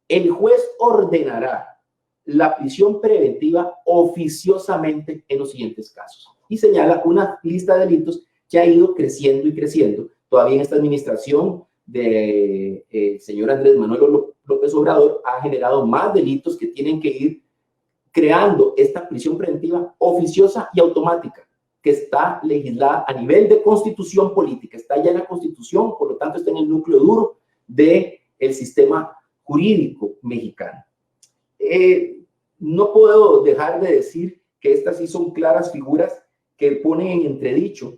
A: el juez ordenará la prisión preventiva oficiosamente en los siguientes casos. Y señala una lista de delitos que ha ido creciendo y creciendo. Todavía en esta administración de señor Andrés Manuel López Obrador ha generado más delitos que tienen que ir creando esta prisión preventiva oficiosa y automática, que está legislada a nivel de constitución política, está ya en la constitución, por lo tanto está en el núcleo duro del sistema jurídico mexicano. No puedo dejar de decir que estas sí son claras figuras que ponen en entredicho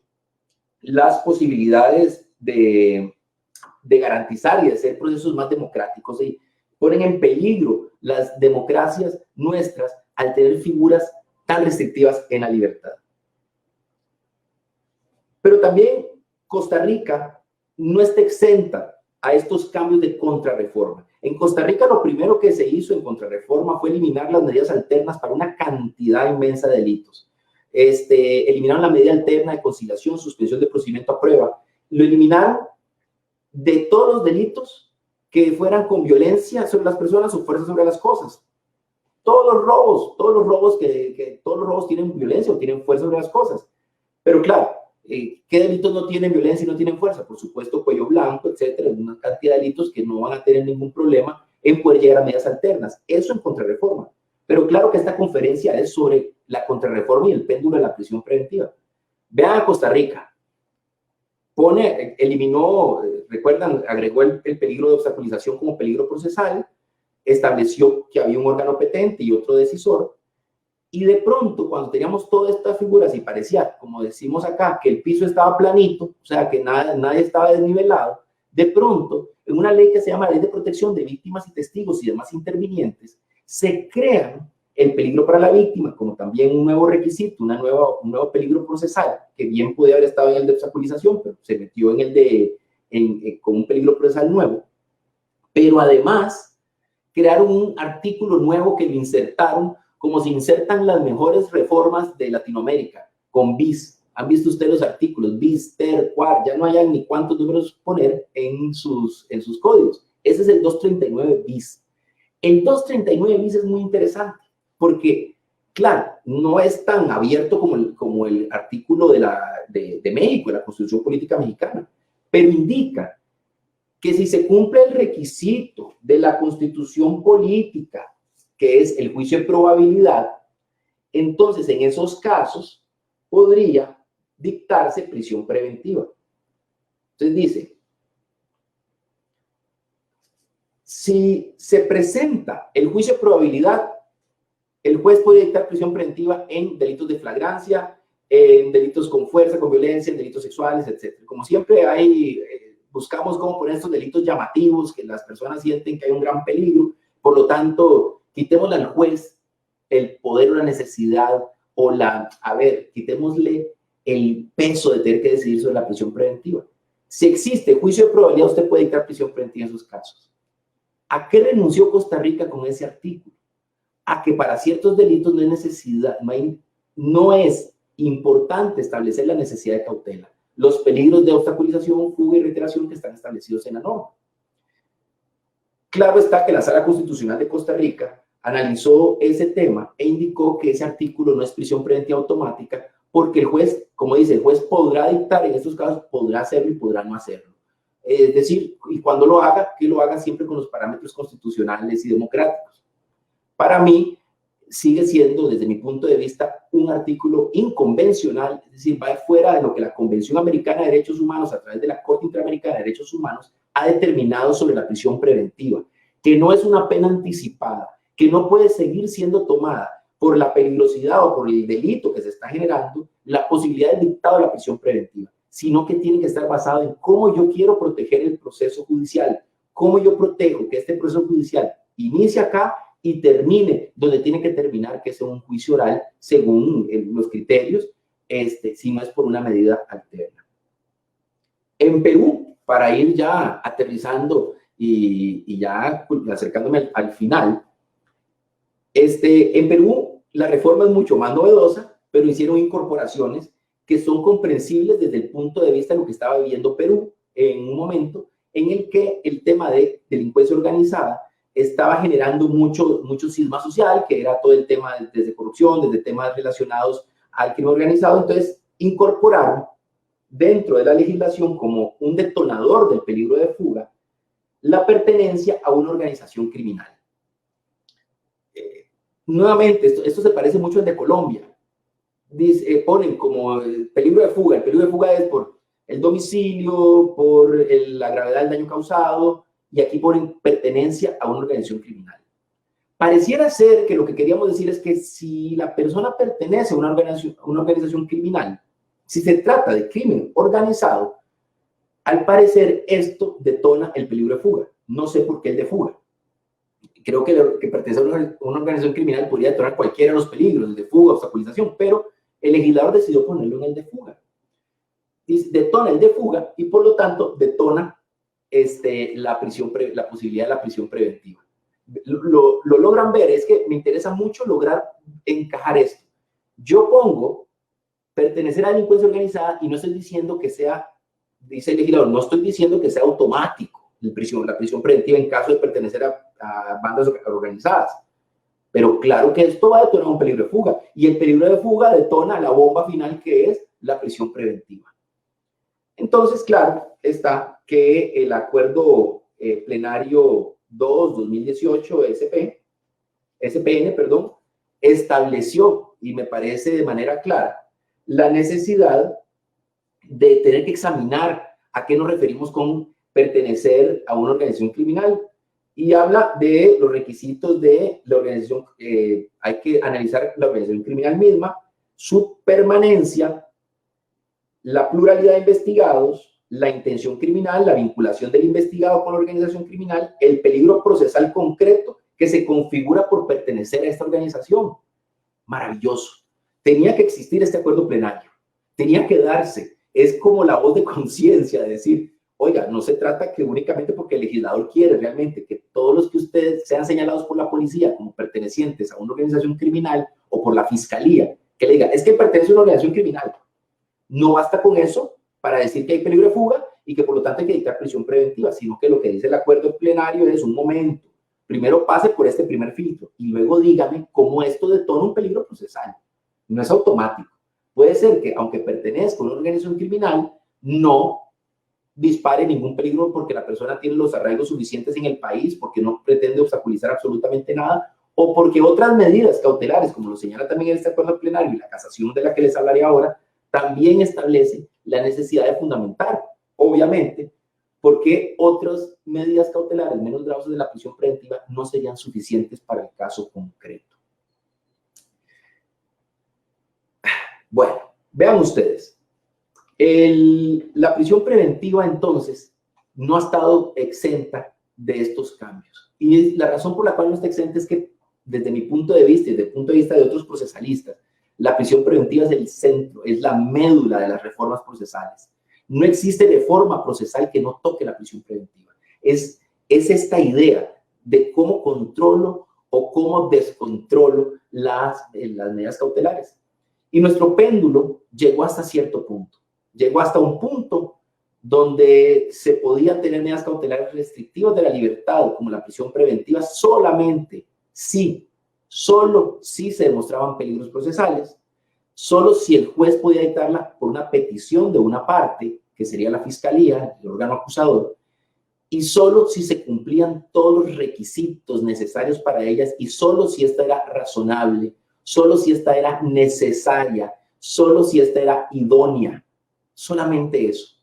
A: las posibilidades de garantizar y de hacer procesos más democráticos, y ponen en peligro las democracias nuestras al tener figuras tan restrictivas en la libertad. Pero también Costa Rica no está exenta a estos cambios de contrarreforma. En Costa Rica lo primero que se hizo en contrarreforma fue eliminar las medidas alternas para una cantidad inmensa de delitos. Eliminaron la medida alterna de conciliación, suspensión de procedimiento a prueba. Lo eliminaron de todos los delitos que fueran con violencia sobre las personas o fuerza sobre las cosas. Todos los robos todos los robos tienen violencia o tienen fuerza sobre las cosas. Pero claro, ¿qué delitos no tienen violencia y no tienen fuerza? Por supuesto, cuello blanco, etcétera, una cantidad de delitos que no van a tener ningún problema en poder llegar a medidas alternas. Eso en contrarreforma. Pero claro que esta conferencia es sobre la contrarreforma y el péndulo de la prisión preventiva. Vean a Costa Rica. Eliminó, recuerdan, agregó el peligro de obstaculización como peligro procesal, estableció que había un órgano petente y otro decisor, y de pronto, cuando teníamos todas estas figuras y parecía, como decimos acá, que el piso estaba planito, o sea, que nadie estaba desnivelado, de pronto, en una ley que se llama Ley de Protección de Víctimas y Testigos y demás intervinientes, se crean el peligro para la víctima, como también un nuevo requisito, un nuevo peligro procesal, que bien podía haber estado en el de obstaculización, pero se metió en el con un peligro procesal nuevo. Pero además, crearon un artículo nuevo que lo insertaron, como se insertan las mejores reformas de Latinoamérica, con bis. ¿Han visto ustedes los artículos? Bis, ter, quar, ya no hayan ni cuántos números poner en sus códigos. Ese es el 239 bis. El 239 bis es muy interesante, porque Claro, no es tan abierto como el artículo de México, de la Constitución Política Mexicana, pero indica que si se cumple el requisito de la Constitución Política, que es el juicio de probabilidad, entonces en esos casos podría dictarse prisión preventiva. Entonces dice, si se presenta el juicio de probabilidad, el juez puede dictar prisión preventiva en delitos de flagrancia, en delitos con fuerza, con violencia, en delitos sexuales, etc. Como siempre buscamos cómo poner estos delitos llamativos, que las personas sienten que hay un gran peligro. Por lo tanto, quitémosle al juez el poder o la necesidad quitémosle el peso de tener que decidir sobre la prisión preventiva. Si existe juicio de probabilidad, usted puede dictar prisión preventiva en esos casos. ¿A qué renunció Costa Rica con ese artículo? A que para ciertos delitos no es importante establecer la necesidad de cautela, los peligros de obstaculización, fuga y reiteración que están establecidos en la norma. Claro está que la Sala Constitucional de Costa Rica analizó ese tema e indicó que ese artículo no es prisión preventiva automática porque el juez, como dice, el juez podrá dictar en estos casos, podrá hacerlo y podrá no hacerlo. Es decir, y cuando lo haga, que lo haga siempre con los parámetros constitucionales y democráticos. Para mí, sigue siendo, desde mi punto de vista, un artículo inconvencional, es decir, va fuera de lo que la Convención Americana de Derechos Humanos, a través de la Corte Interamericana de Derechos Humanos, ha determinado sobre la prisión preventiva, que no es una pena anticipada, que no puede seguir siendo tomada por la peligrosidad o por el delito que se está generando, la posibilidad de dictado de la prisión preventiva, sino que tiene que estar basado en cómo yo quiero proteger el proceso judicial, cómo yo protejo que este proceso judicial inicie acá y termine donde tiene que terminar, que es un juicio oral según los criterios, si no es por una medida alterna. En Perú, para ir ya aterrizando y ya acercándome al final, en Perú la reforma es mucho más novedosa, pero hicieron incorporaciones que son comprensibles desde el punto de vista de lo que estaba viviendo Perú en un momento en el que el tema de delincuencia organizada estaba generando mucho cisma social, que era todo el tema desde corrupción, desde temas relacionados al crimen organizado. Entonces, incorporaron dentro de la legislación como un detonador del peligro de fuga la pertenencia a una organización criminal. Nuevamente, esto se parece mucho al de Colombia. Ponen como el peligro de fuga. El peligro de fuga es por el domicilio, por la gravedad del daño causado, y aquí ponen pertenencia a una organización criminal. Pareciera ser que lo que queríamos decir es que si la persona pertenece a una organización criminal, si se trata de crimen organizado, al parecer esto detona el peligro de fuga. No sé por qué el de fuga. Creo que pertenecer a una organización criminal podría detonar cualquiera de los peligros, el de fuga, obstaculización, pero el legislador decidió ponerlo en el de fuga. Detona el de fuga y por lo tanto detona la posibilidad de la prisión preventiva. Lo logran ver, es que me interesa mucho lograr encajar esto. Yo pongo pertenecer a la delincuencia organizada y no estoy diciendo que sea, dice el legislador, no estoy diciendo que sea automático la prisión preventiva en caso de pertenecer a bandas organizadas. Pero claro que esto va a detonar un peligro de fuga y el peligro de fuga detona la bomba final que es la prisión preventiva. Entonces, claro, está que el acuerdo plenario 2-2018 SPN, estableció, y me parece de manera clara, la necesidad de tener que examinar a qué nos referimos con pertenecer a una organización criminal y habla de los requisitos de la organización. Hay que analizar la organización criminal misma, su permanencia, la pluralidad de investigados, la intención criminal, la vinculación del investigado con la organización criminal, el peligro procesal concreto que se configura por pertenecer a esta organización. Maravilloso. Tenía que existir este acuerdo plenario. Tenía que darse. Es como la voz de conciencia de decir, oiga, no se trata que únicamente porque el legislador quiere realmente que todos los que ustedes sean señalados por la policía como pertenecientes a una organización criminal o por la fiscalía, que le diga, es que pertenece a una organización criminal. No basta con eso para decir que hay peligro de fuga y que por lo tanto hay que dictar prisión preventiva, sino que lo que dice el acuerdo plenario es un momento. primero pase por este primer filtro y luego dígame cómo esto detona un peligro procesal. No es automático. Puede ser que, aunque pertenezca a una organización criminal, no dispare ningún peligro porque la persona tiene los arraigos suficientes en el país, porque no pretende obstaculizar absolutamente nada, o porque otras medidas cautelares, como lo señala también este acuerdo plenario y la casación de la que les hablaré ahora, también establece la necesidad de fundamentar, obviamente, porque otras medidas cautelares menos graves de la prisión preventiva no serían suficientes para el caso concreto. Bueno, vean ustedes. La prisión preventiva, entonces, no ha estado exenta de estos cambios. Y la razón por la cual no está exenta es que, desde mi punto de vista y desde el punto de vista de otros procesalistas, la prisión preventiva es el centro, es la médula de las reformas procesales. No existe reforma procesal que no toque la prisión preventiva. Es esta idea de cómo controlo o cómo descontrolo las medidas cautelares. Y nuestro péndulo llegó hasta cierto punto. Llegó hasta un punto donde se podían tener medidas cautelares restrictivas de la libertad, como la prisión preventiva, solamente si, solo si se demostraban peligros procesales, solo si el juez podía dictarla por una petición de una parte, que sería la fiscalía, el órgano acusador, y solo si se cumplían todos los requisitos necesarios para ellas, y solo si esta era razonable, solo si esta era necesaria, solo si esta era idónea. Solamente eso.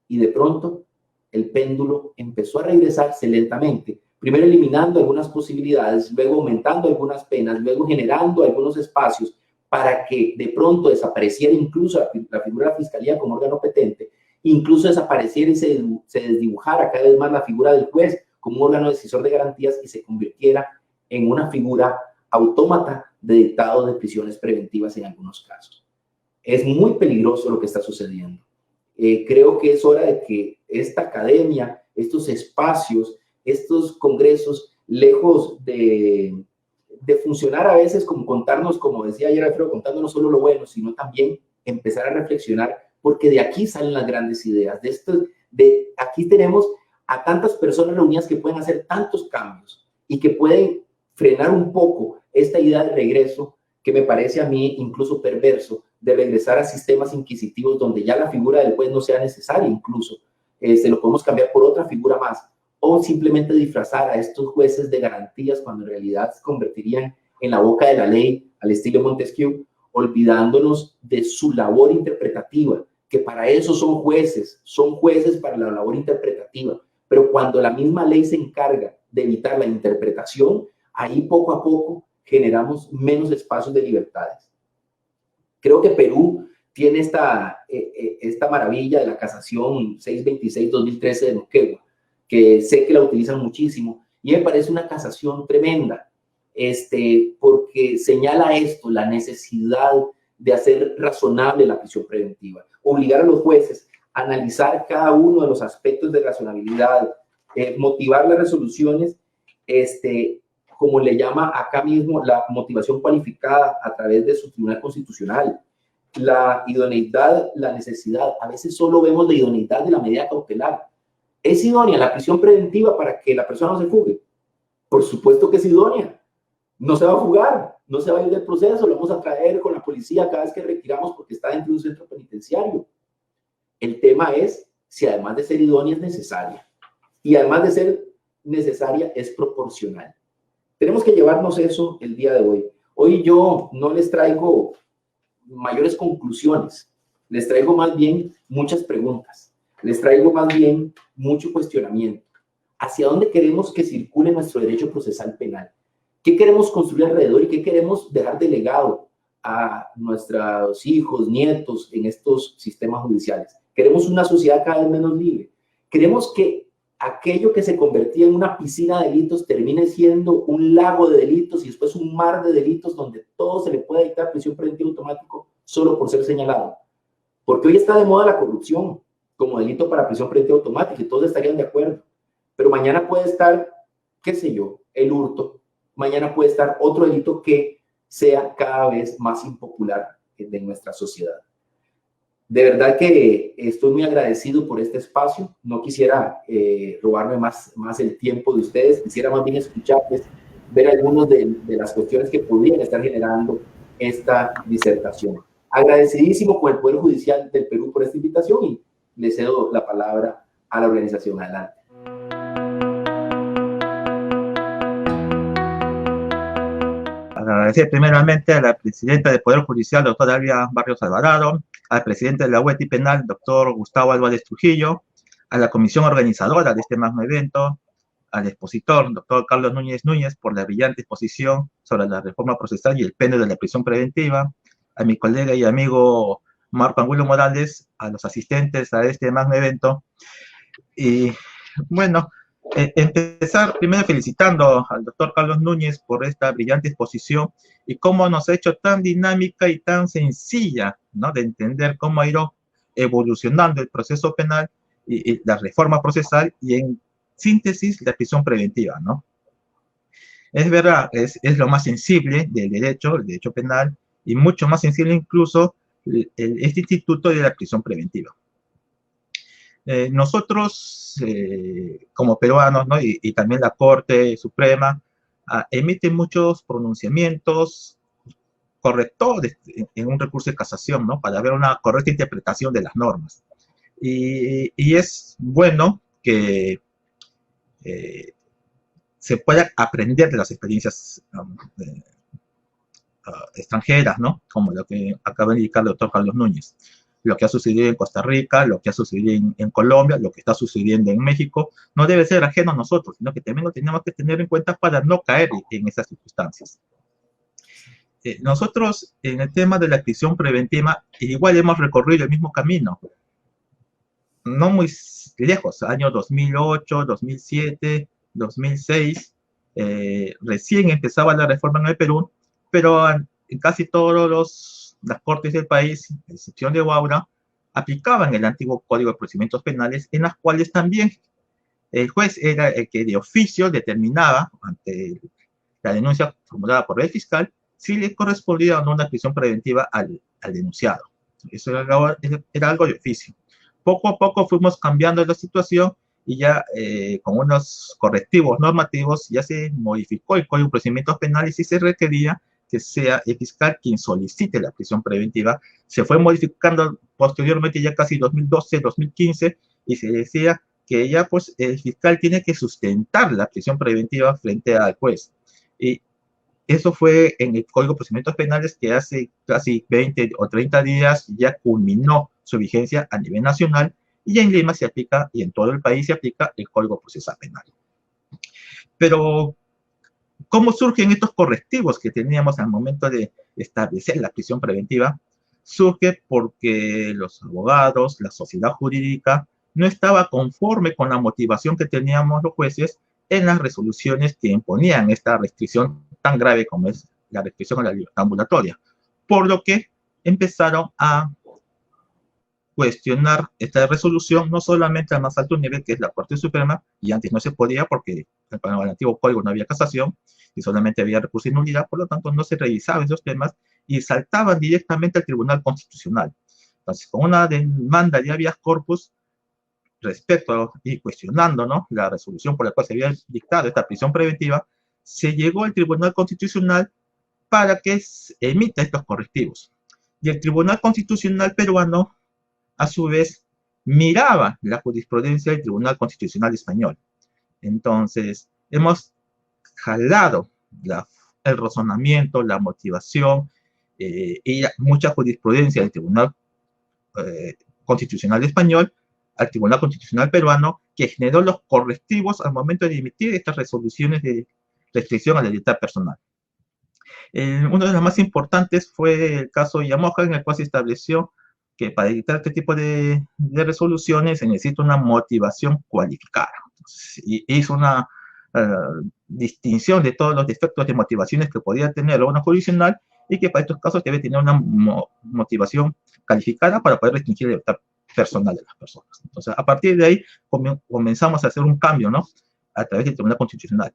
A: Y de pronto el péndulo empezó a regresarse lentamente, primero eliminando algunas posibilidades, luego aumentando algunas penas, luego generando algunos espacios para que de pronto desapareciera incluso la figura de la fiscalía como órgano petente, incluso desapareciera y se desdibujara cada vez más la figura del juez como un órgano decisor de garantías y se convirtiera en una figura autómata de dictado de prisiones preventivas en algunos casos. Es muy peligroso lo que está sucediendo. Creo que es hora de que esta academia, estos espacios, estos congresos, lejos de funcionar a veces como contarnos, como decía ayer Alfredo, contándonos solo lo bueno, sino también empezar a reflexionar, porque de aquí salen las grandes ideas. De aquí tenemos a tantas personas reunidas que pueden hacer tantos cambios y que pueden frenar un poco esta idea de regreso, que me parece a mí incluso perverso, de regresar a sistemas inquisitivos donde ya la figura del juez no sea necesaria incluso. Se lo podemos cambiar por otra figura más, o simplemente disfrazar a estos jueces de garantías cuando en realidad se convertirían en la boca de la ley, al estilo Montesquieu, olvidándonos de su labor interpretativa, que para eso son jueces para la labor interpretativa. Pero cuando la misma ley se encarga de evitar la interpretación, ahí poco a poco generamos menos espacios de libertades. Creo que Perú tiene esta maravilla de la casación 626-2013 de Moquegua, que sé que la utilizan muchísimo, y me parece una casación tremenda, porque señala esto, la necesidad de hacer razonable la prisión preventiva, obligar a los jueces a analizar cada uno de los aspectos de razonabilidad, motivar las resoluciones, como le llama acá mismo, la motivación cualificada a través de su tribunal constitucional, la idoneidad, la necesidad. A veces solo vemos la idoneidad de la medida cautelar. ¿Es idónea la prisión preventiva para que la persona no se fugue? Por supuesto que es idónea. No se va a fugar, no se va a ir del proceso, lo vamos a traer con la policía cada vez que requiramos porque está dentro de un centro penitenciario. El tema es si además de ser idónea es necesaria. Y además de ser necesaria es proporcional. Tenemos que llevarnos eso el día de hoy. Hoy yo no les traigo mayores conclusiones, les traigo más bien muchas preguntas, les traigo más bien mucho cuestionamiento. ¿Hacia dónde queremos que circule nuestro derecho procesal penal? ¿Qué queremos construir alrededor y qué queremos dejar de legado a nuestros hijos, nietos en estos sistemas judiciales? ¿Queremos una sociedad cada vez menos libre? ¿Queremos que aquello que se convertía en una piscina de delitos termine siendo un lago de delitos y después un mar de delitos donde todo se le puede dictar prisión preventiva automático solo por ser señalado? Porque hoy está de moda la corrupción como delito para prisión preventiva automática y todos estarían de acuerdo. Pero mañana puede estar, qué sé yo, el hurto. Mañana puede estar otro delito que sea cada vez más impopular de nuestra sociedad. De verdad que estoy muy agradecido por este espacio. No quisiera robarme más el tiempo de ustedes. Quisiera más bien escucharles, ver algunas de las cuestiones que podrían estar generando esta disertación. Agradecidísimo con el Poder Judicial del Perú por esta invitación y le cedo la palabra a la organización. Adelante.
B: Agradecer primeramente a la presidenta del Poder Judicial, doctora Elvia Barrios Alvarado, al presidente de la UETI Penal, doctor Gustavo Álvarez Trujillo, a la comisión organizadora de este magno evento, al expositor, doctor Carlos Núñez Núñez, por la brillante exposición sobre la reforma procesal y el pene de la prisión preventiva, a mi colega y amigo Marco Angulo Morales, a los asistentes a este magno evento. Y bueno, empezar primero felicitando al doctor Carlos Núñez por esta brillante exposición y cómo nos ha hecho tan dinámica y tan sencilla, ¿no?, de entender cómo ha ido evolucionando el proceso penal y la reforma procesal y, en síntesis, la prisión preventiva, ¿no? Es verdad, es lo más sensible del derecho, el derecho penal, y mucho más sensible incluso este instituto de la prisión preventiva. Nosotros, como peruanos, ¿no?, y también la Corte Suprema, emite muchos pronunciamientos correctores en un recurso de casación, ¿no?, para ver una correcta interpretación de las normas. Y es bueno que se pueda aprender de las experiencias extranjeras, ¿no?, como lo que acaba de indicar el doctor Carlos Núñez. Lo que ha sucedido en Costa Rica, lo que ha sucedido en Colombia, lo que está sucediendo en México, no debe ser ajeno a nosotros, sino que también lo tenemos que tener en cuenta para no caer en esas circunstancias. Nosotros, en el tema de la prisión preventiva, igual hemos recorrido el mismo camino, no muy lejos, años 2008, 2007, 2006, recién empezaba la reforma en el Perú, pero en casi todas las cortes del país, a excepción de Huaura, aplicaban el antiguo Código de Procedimientos Penales, en las cuales también el juez era el que de oficio determinaba, ante la denuncia formulada por el fiscal, si le correspondía o no una prisión preventiva al denunciado. Eso era algo de oficio. Poco a poco fuimos cambiando la situación y ya con unos correctivos normativos ya se modificó el Código de Procedimientos Penales y se requería que sea el fiscal quien solicite la prisión preventiva. Se fue modificando posteriormente, ya casi 2012, 2015, y se decía que ya pues el fiscal tiene que sustentar la prisión preventiva frente al juez. Y eso fue en el Código de Procedimientos Penales, que hace casi 20 o 30 días ya culminó su vigencia a nivel nacional, y ya en Lima se aplica, y en todo el país se aplica, el Código Procesal Penal. Pero, ¿cómo surgen estos correctivos que teníamos al momento de establecer la prisión preventiva? Surge porque los abogados, la sociedad jurídica, no estaba conforme con la motivación que teníamos los jueces en las resoluciones que imponían esta restricción tan grave como es la restricción a la libertad ambulatoria, por lo que empezaron a cuestionar esta resolución, no solamente al más alto nivel, que es la Corte Suprema, y antes no se podía porque para el antiguo código no había casación y solamente había recurso de nulidad, por lo tanto no se revisaban esos temas y saltaban directamente al Tribunal Constitucional. Entonces, con una demanda de habeas corpus respecto y cuestionando, ¿no?, la resolución por la cual se había dictado esta prisión preventiva, se llegó al Tribunal Constitucional para que emita estos correctivos. Y el Tribunal Constitucional peruano, a su vez, miraba la jurisprudencia del Tribunal Constitucional español. Entonces, hemos jalado el razonamiento, la motivación y mucha jurisprudencia del Tribunal Constitucional español al Tribunal Constitucional peruano, que generó los correctivos al momento de emitir estas resoluciones de restricción a la libertad personal. Uno de los más importantes fue el caso Yamoja, en el cual se estableció que para dictar este tipo de resoluciones se necesita una motivación cualificada. Entonces, hizo una distinción de todos los defectos de motivaciones que podía tener el órgano jurisdiccional y que para estos casos debe tener una motivación calificada para poder restringir la libertad personal de las personas. Entonces, a partir de ahí comenzamos a hacer un cambio, ¿no?, a través del Tribunal Constitucional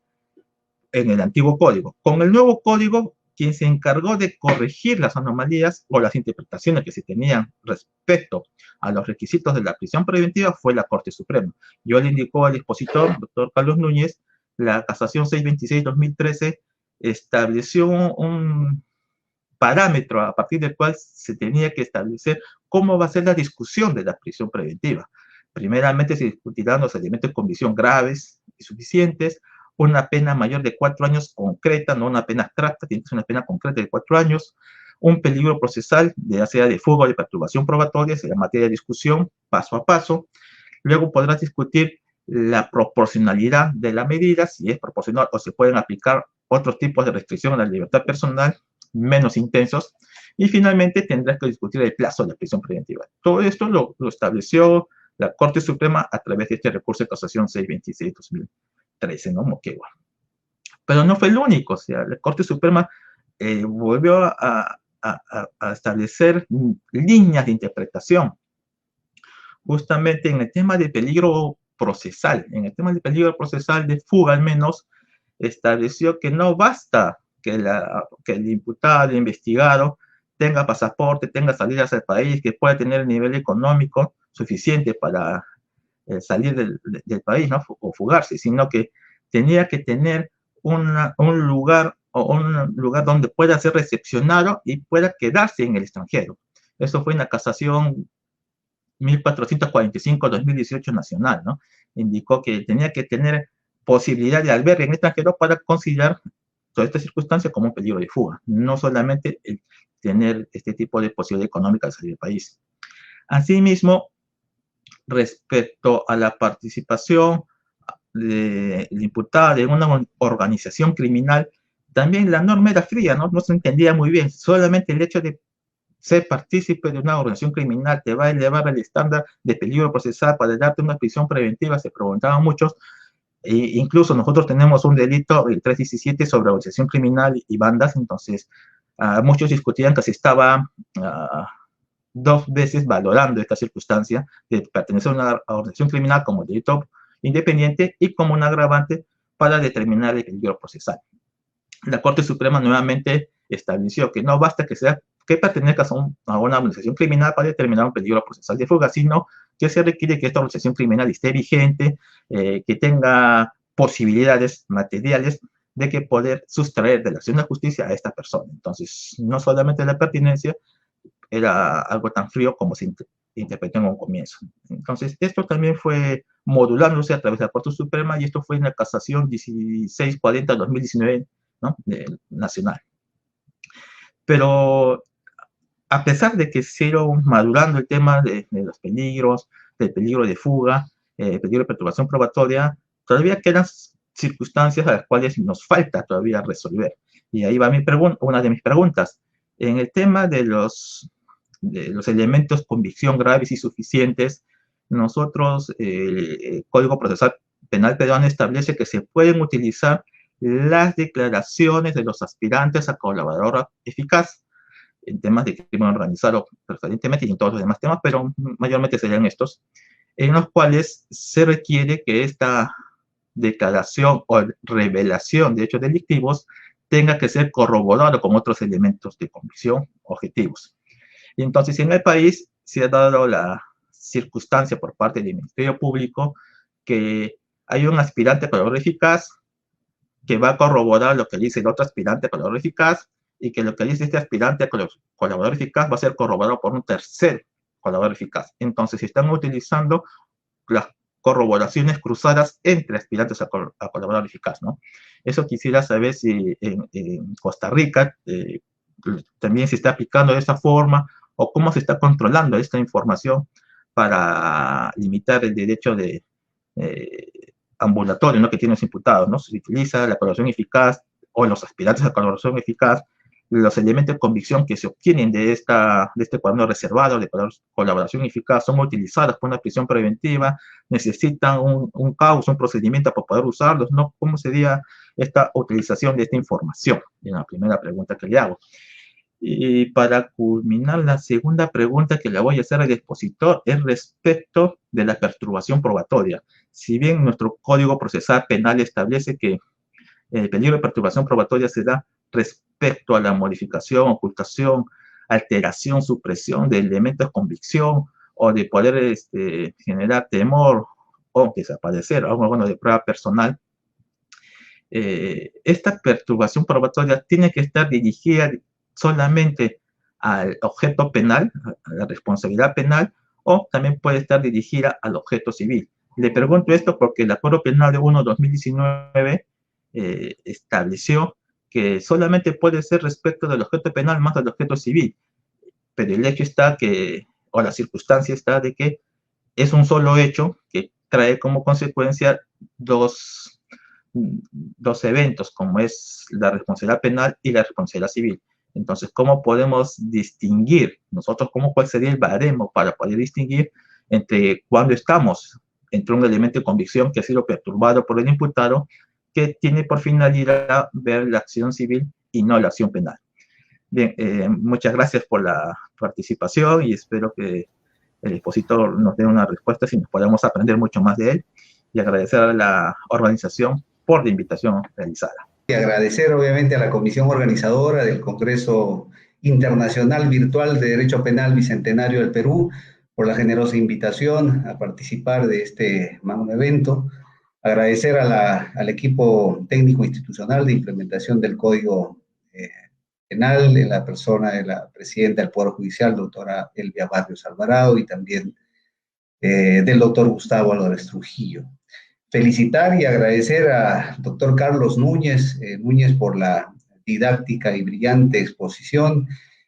B: en el antiguo código. Con el nuevo código quien se encargó de corregir las anomalías o las interpretaciones que se tenían respecto a los requisitos de la prisión preventiva fue la Corte Suprema. Yo le indicó al expositor, doctor Carlos Núñez, la casación 626-2013 estableció un parámetro a partir del cual se tenía que establecer cómo va a ser la discusión de la prisión preventiva. Primeramente se discutirán los elementos de convicción graves y suficientes, una pena mayor de 4 años concreta, no una pena abstracta, tiene que ser una pena concreta de 4 años, un peligro procesal, ya sea de fuga o de perturbación probatoria, será materia de discusión paso a paso. Luego podrás discutir la proporcionalidad de la medida, si es proporcional o se pueden aplicar otros tipos de restricción a la libertad personal menos intensos. Y finalmente tendrás que discutir el plazo de la prisión preventiva. Todo esto lo estableció la Corte Suprema a través de este recurso de casación 626-2013, ¿no? Moquegua. Pero no fue el único, o sea, la Corte Suprema volvió a establecer líneas de interpretación. Justamente en el tema de peligro procesal, de fuga al menos, estableció que no basta que el imputado, el investigado, tenga pasaporte, tenga salidas al país, que pueda tener el nivel económico suficiente para salir del país, ¿no? O fugarse, sino que tenía que tener un lugar donde pueda ser recepcionado y pueda quedarse en el extranjero. Eso fue en la casación 1445-2018 nacional, ¿no? Indicó que tenía que tener posibilidad de albergue en el extranjero para considerar toda esta circunstancia como un peligro de fuga, no solamente el tener este tipo de posibilidad económica de salir del país. Asimismo, respecto a la participación del imputado en una organización criminal, también la norma era fría, ¿no? No se entendía muy bien, solamente el hecho de ser partícipe de una organización criminal te va a elevar el estándar de peligro procesal para darte una prisión preventiva, se preguntaban muchos. Incluso nosotros tenemos un delito, el 317, sobre organización criminal y bandas, entonces muchos discutían que se estaba 2 veces valorando esta circunstancia de pertenecer a una organización criminal como delito independiente y como un agravante para determinar el peligro procesal. La Corte Suprema nuevamente estableció que no basta que pertenezcas a una organización criminal para determinar un peligro procesal de fuga, sino que se requiere que esta organización criminal esté vigente, que tenga posibilidades materiales de que poder sustraer de la acción de justicia a esta persona. Entonces, no solamente la pertinencia era algo tan frío como se interpretó en un comienzo. Entonces, esto también fue modulándose a través de la Corte Suprema y esto fue en la casación 1640-2019, ¿no? Nacional. Pero a pesar de que se iba madurando el tema de los peligros, del peligro de fuga, peligro de perturbación probatoria, todavía quedan circunstancias a las cuales nos falta todavía resolver. Y ahí va una de mis preguntas. En el tema de los elementos convicción graves y suficientes, nosotros, el Código Procesal Penal peruano establece que se pueden utilizar las declaraciones de los aspirantes a colaborador eficaz en temas de crimen organizado preferentemente y en todos los demás temas, pero mayormente serían estos, en los cuales se requiere que esta declaración o revelación de hechos delictivos tenga que ser corroborado con otros elementos de convicción objetivos. Y entonces en el país se ha dado la circunstancia por parte del Ministerio Público que hay un aspirante a colaborador eficaz que va a corroborar lo que dice el otro aspirante a colaborador eficaz y que lo que dice este aspirante a colaborador eficaz va a ser corroborado por un tercer colaborador eficaz. Entonces, se están utilizando las corroboraciones cruzadas entre aspirantes a colaborador eficaz, ¿no? Eso quisiera saber si en Costa Rica también se está aplicando de esa forma o cómo se está controlando esta información para limitar el derecho de ambulatorio, ¿no? Que tienen los imputados, ¿no? Se utiliza la colaboración eficaz o los aspirantes a colaboración eficaz, los elementos de convicción que se obtienen de este cuaderno reservado de colaboración eficaz son utilizados por una prisión preventiva, necesitan un causa, un procedimiento para poder usarlos, ¿no? ¿Cómo sería esta utilización de esta información? Es la primera pregunta que le hago. Y para culminar, la segunda pregunta que le voy a hacer al expositor es respecto de la perturbación probatoria. Si bien nuestro Código Procesal Penal establece que el peligro de perturbación probatoria se da respecto a la modificación, ocultación, alteración, supresión de elementos de convicción o de poder generar temor o desaparecer algo bueno, de prueba personal. Esta perturbación probatoria tiene que estar dirigida solamente al objeto penal, a la responsabilidad penal, o también puede estar dirigida al objeto civil. Le pregunto esto porque el Acuerdo Penal de 1/2019 estableció que solamente puede ser respecto del objeto penal más del objeto civil, pero el hecho está que, o la circunstancia está de que es un solo hecho que trae como consecuencia dos eventos, como es la responsabilidad penal y la responsabilidad civil. Entonces, ¿cómo podemos distinguir nosotros, cuál sería el baremo para poder distinguir entre cuando estamos entre un elemento de convicción que ha sido perturbado por el imputado, que tiene por finalidad ver la acción civil y no la acción penal? Bien, muchas gracias por la participación y espero que el expositor nos dé una respuesta si nos podemos aprender mucho más de él, y agradecer a la organización por la invitación realizada.
C: Y agradecer obviamente a la comisión organizadora del Congreso Internacional Virtual de Derecho Penal Bicentenario del Perú por la generosa invitación a participar de este magno evento. Agradecer al equipo técnico institucional de implementación del Código Penal en la persona de la presidenta del Poder Judicial, doctora Elvia Barrios Alvarado, y también del doctor Gustavo Álvarez Trujillo. Felicitar y agradecer al doctor Carlos Núñez por la didáctica y brillante exposición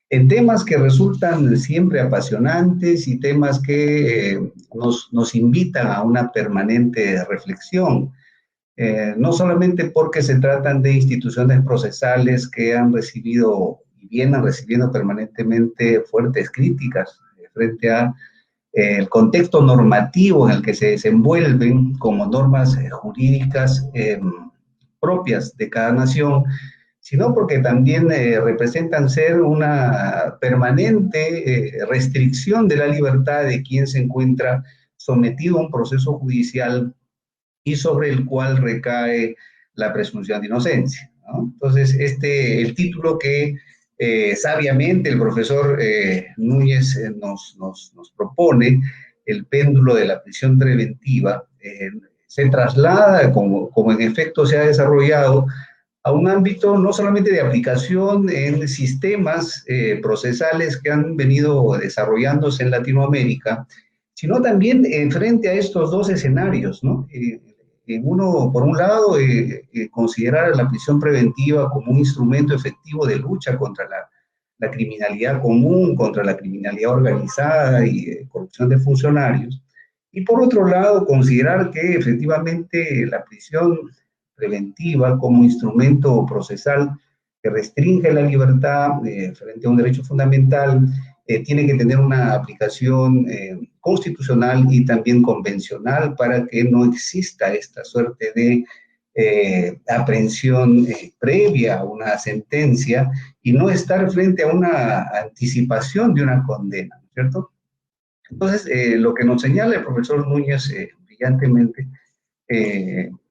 C: en temas que resultan siempre apasionantes y temas que nos invitan a una permanente reflexión. No solamente porque se tratan de instituciones procesales que han recibido y vienen recibiendo permanentemente fuertes críticas frente a el contexto normativo en el que se desenvuelven como normas jurídicas propias de cada nación, sino porque también representan ser una permanente restricción de la libertad de quien se encuentra sometido a un proceso judicial y sobre el cual recae la presunción de inocencia, ¿no? Entonces, el título que sabiamente el profesor Núñez nos propone, el péndulo de la prisión preventiva, se traslada, como en efecto se ha desarrollado, a un ámbito no solamente de aplicación en sistemas procesales que han venido desarrollándose en Latinoamérica, sino también frente a estos dos escenarios, ¿no? Por un lado, considerar la prisión preventiva como un instrumento efectivo de lucha contra la criminalidad común, contra la criminalidad organizada y corrupción de funcionarios. Y por otro lado, considerar que efectivamente la prisión preventiva como instrumento procesal que restringe la libertad frente a un derecho fundamental tiene que tener una aplicación constitucional y también convencional para que no exista esta suerte de aprehensión previa a una sentencia y no estar frente a una anticipación de una condena, ¿cierto? Entonces, lo que nos señala el profesor Núñez brillantemente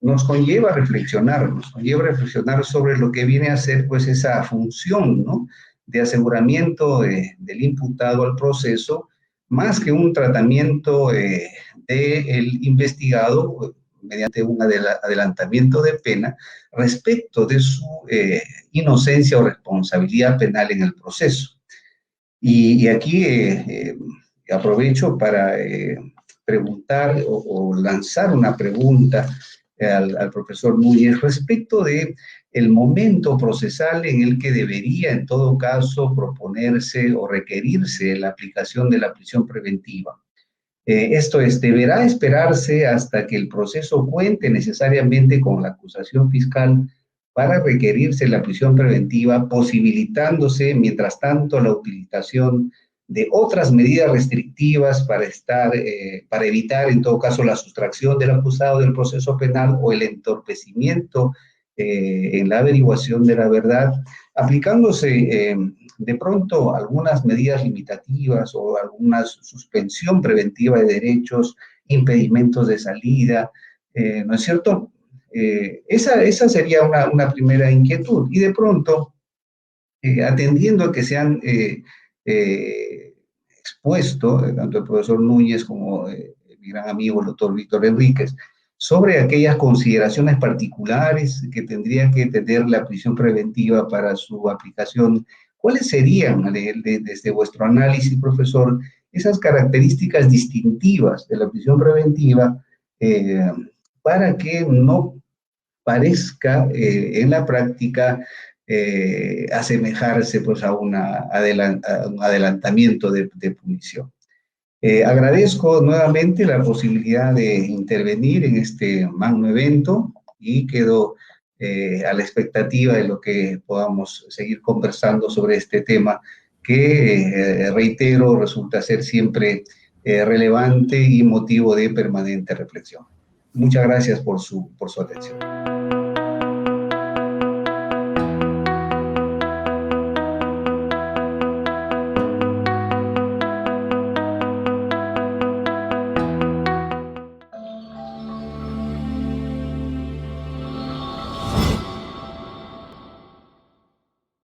C: nos conlleva a reflexionar sobre lo que viene a ser pues esa función, ¿no?, de aseguramiento del imputado al proceso, más que un tratamiento del investigado mediante un adelantamiento de pena respecto de su inocencia o responsabilidad penal en el proceso. Y aquí aprovecho para preguntar o lanzar una pregunta al profesor Núñez respecto de el momento procesal en el que debería, en todo caso, proponerse o requerirse la aplicación de la prisión preventiva. Esto es, ¿deberá esperarse hasta que el proceso cuente necesariamente con la acusación fiscal para requerirse la prisión preventiva, posibilitándose, mientras tanto, la utilización de otras medidas restrictivas para evitar, en todo caso, la sustracción del acusado del proceso penal o el entorpecimiento en la averiguación de la verdad, aplicándose de pronto algunas medidas limitativas o alguna suspensión preventiva de derechos, impedimentos de salida, ¿no es cierto? Esa sería una primera inquietud. Y de pronto, atendiendo a que se han expuesto, tanto el profesor Núñez como mi gran amigo el doctor Víctor Enríquez, sobre aquellas consideraciones particulares que tendría que tener la prisión preventiva para su aplicación. ¿Cuáles serían, desde vuestro análisis, profesor, esas características distintivas de la prisión preventiva para que no parezca en la práctica asemejarse pues, a un adelantamiento de punición? Agradezco nuevamente la posibilidad de intervenir en este magno evento y quedo a la expectativa de lo que podamos seguir conversando sobre este tema que, reitero, resulta ser siempre relevante y motivo de permanente reflexión. Muchas gracias por su atención.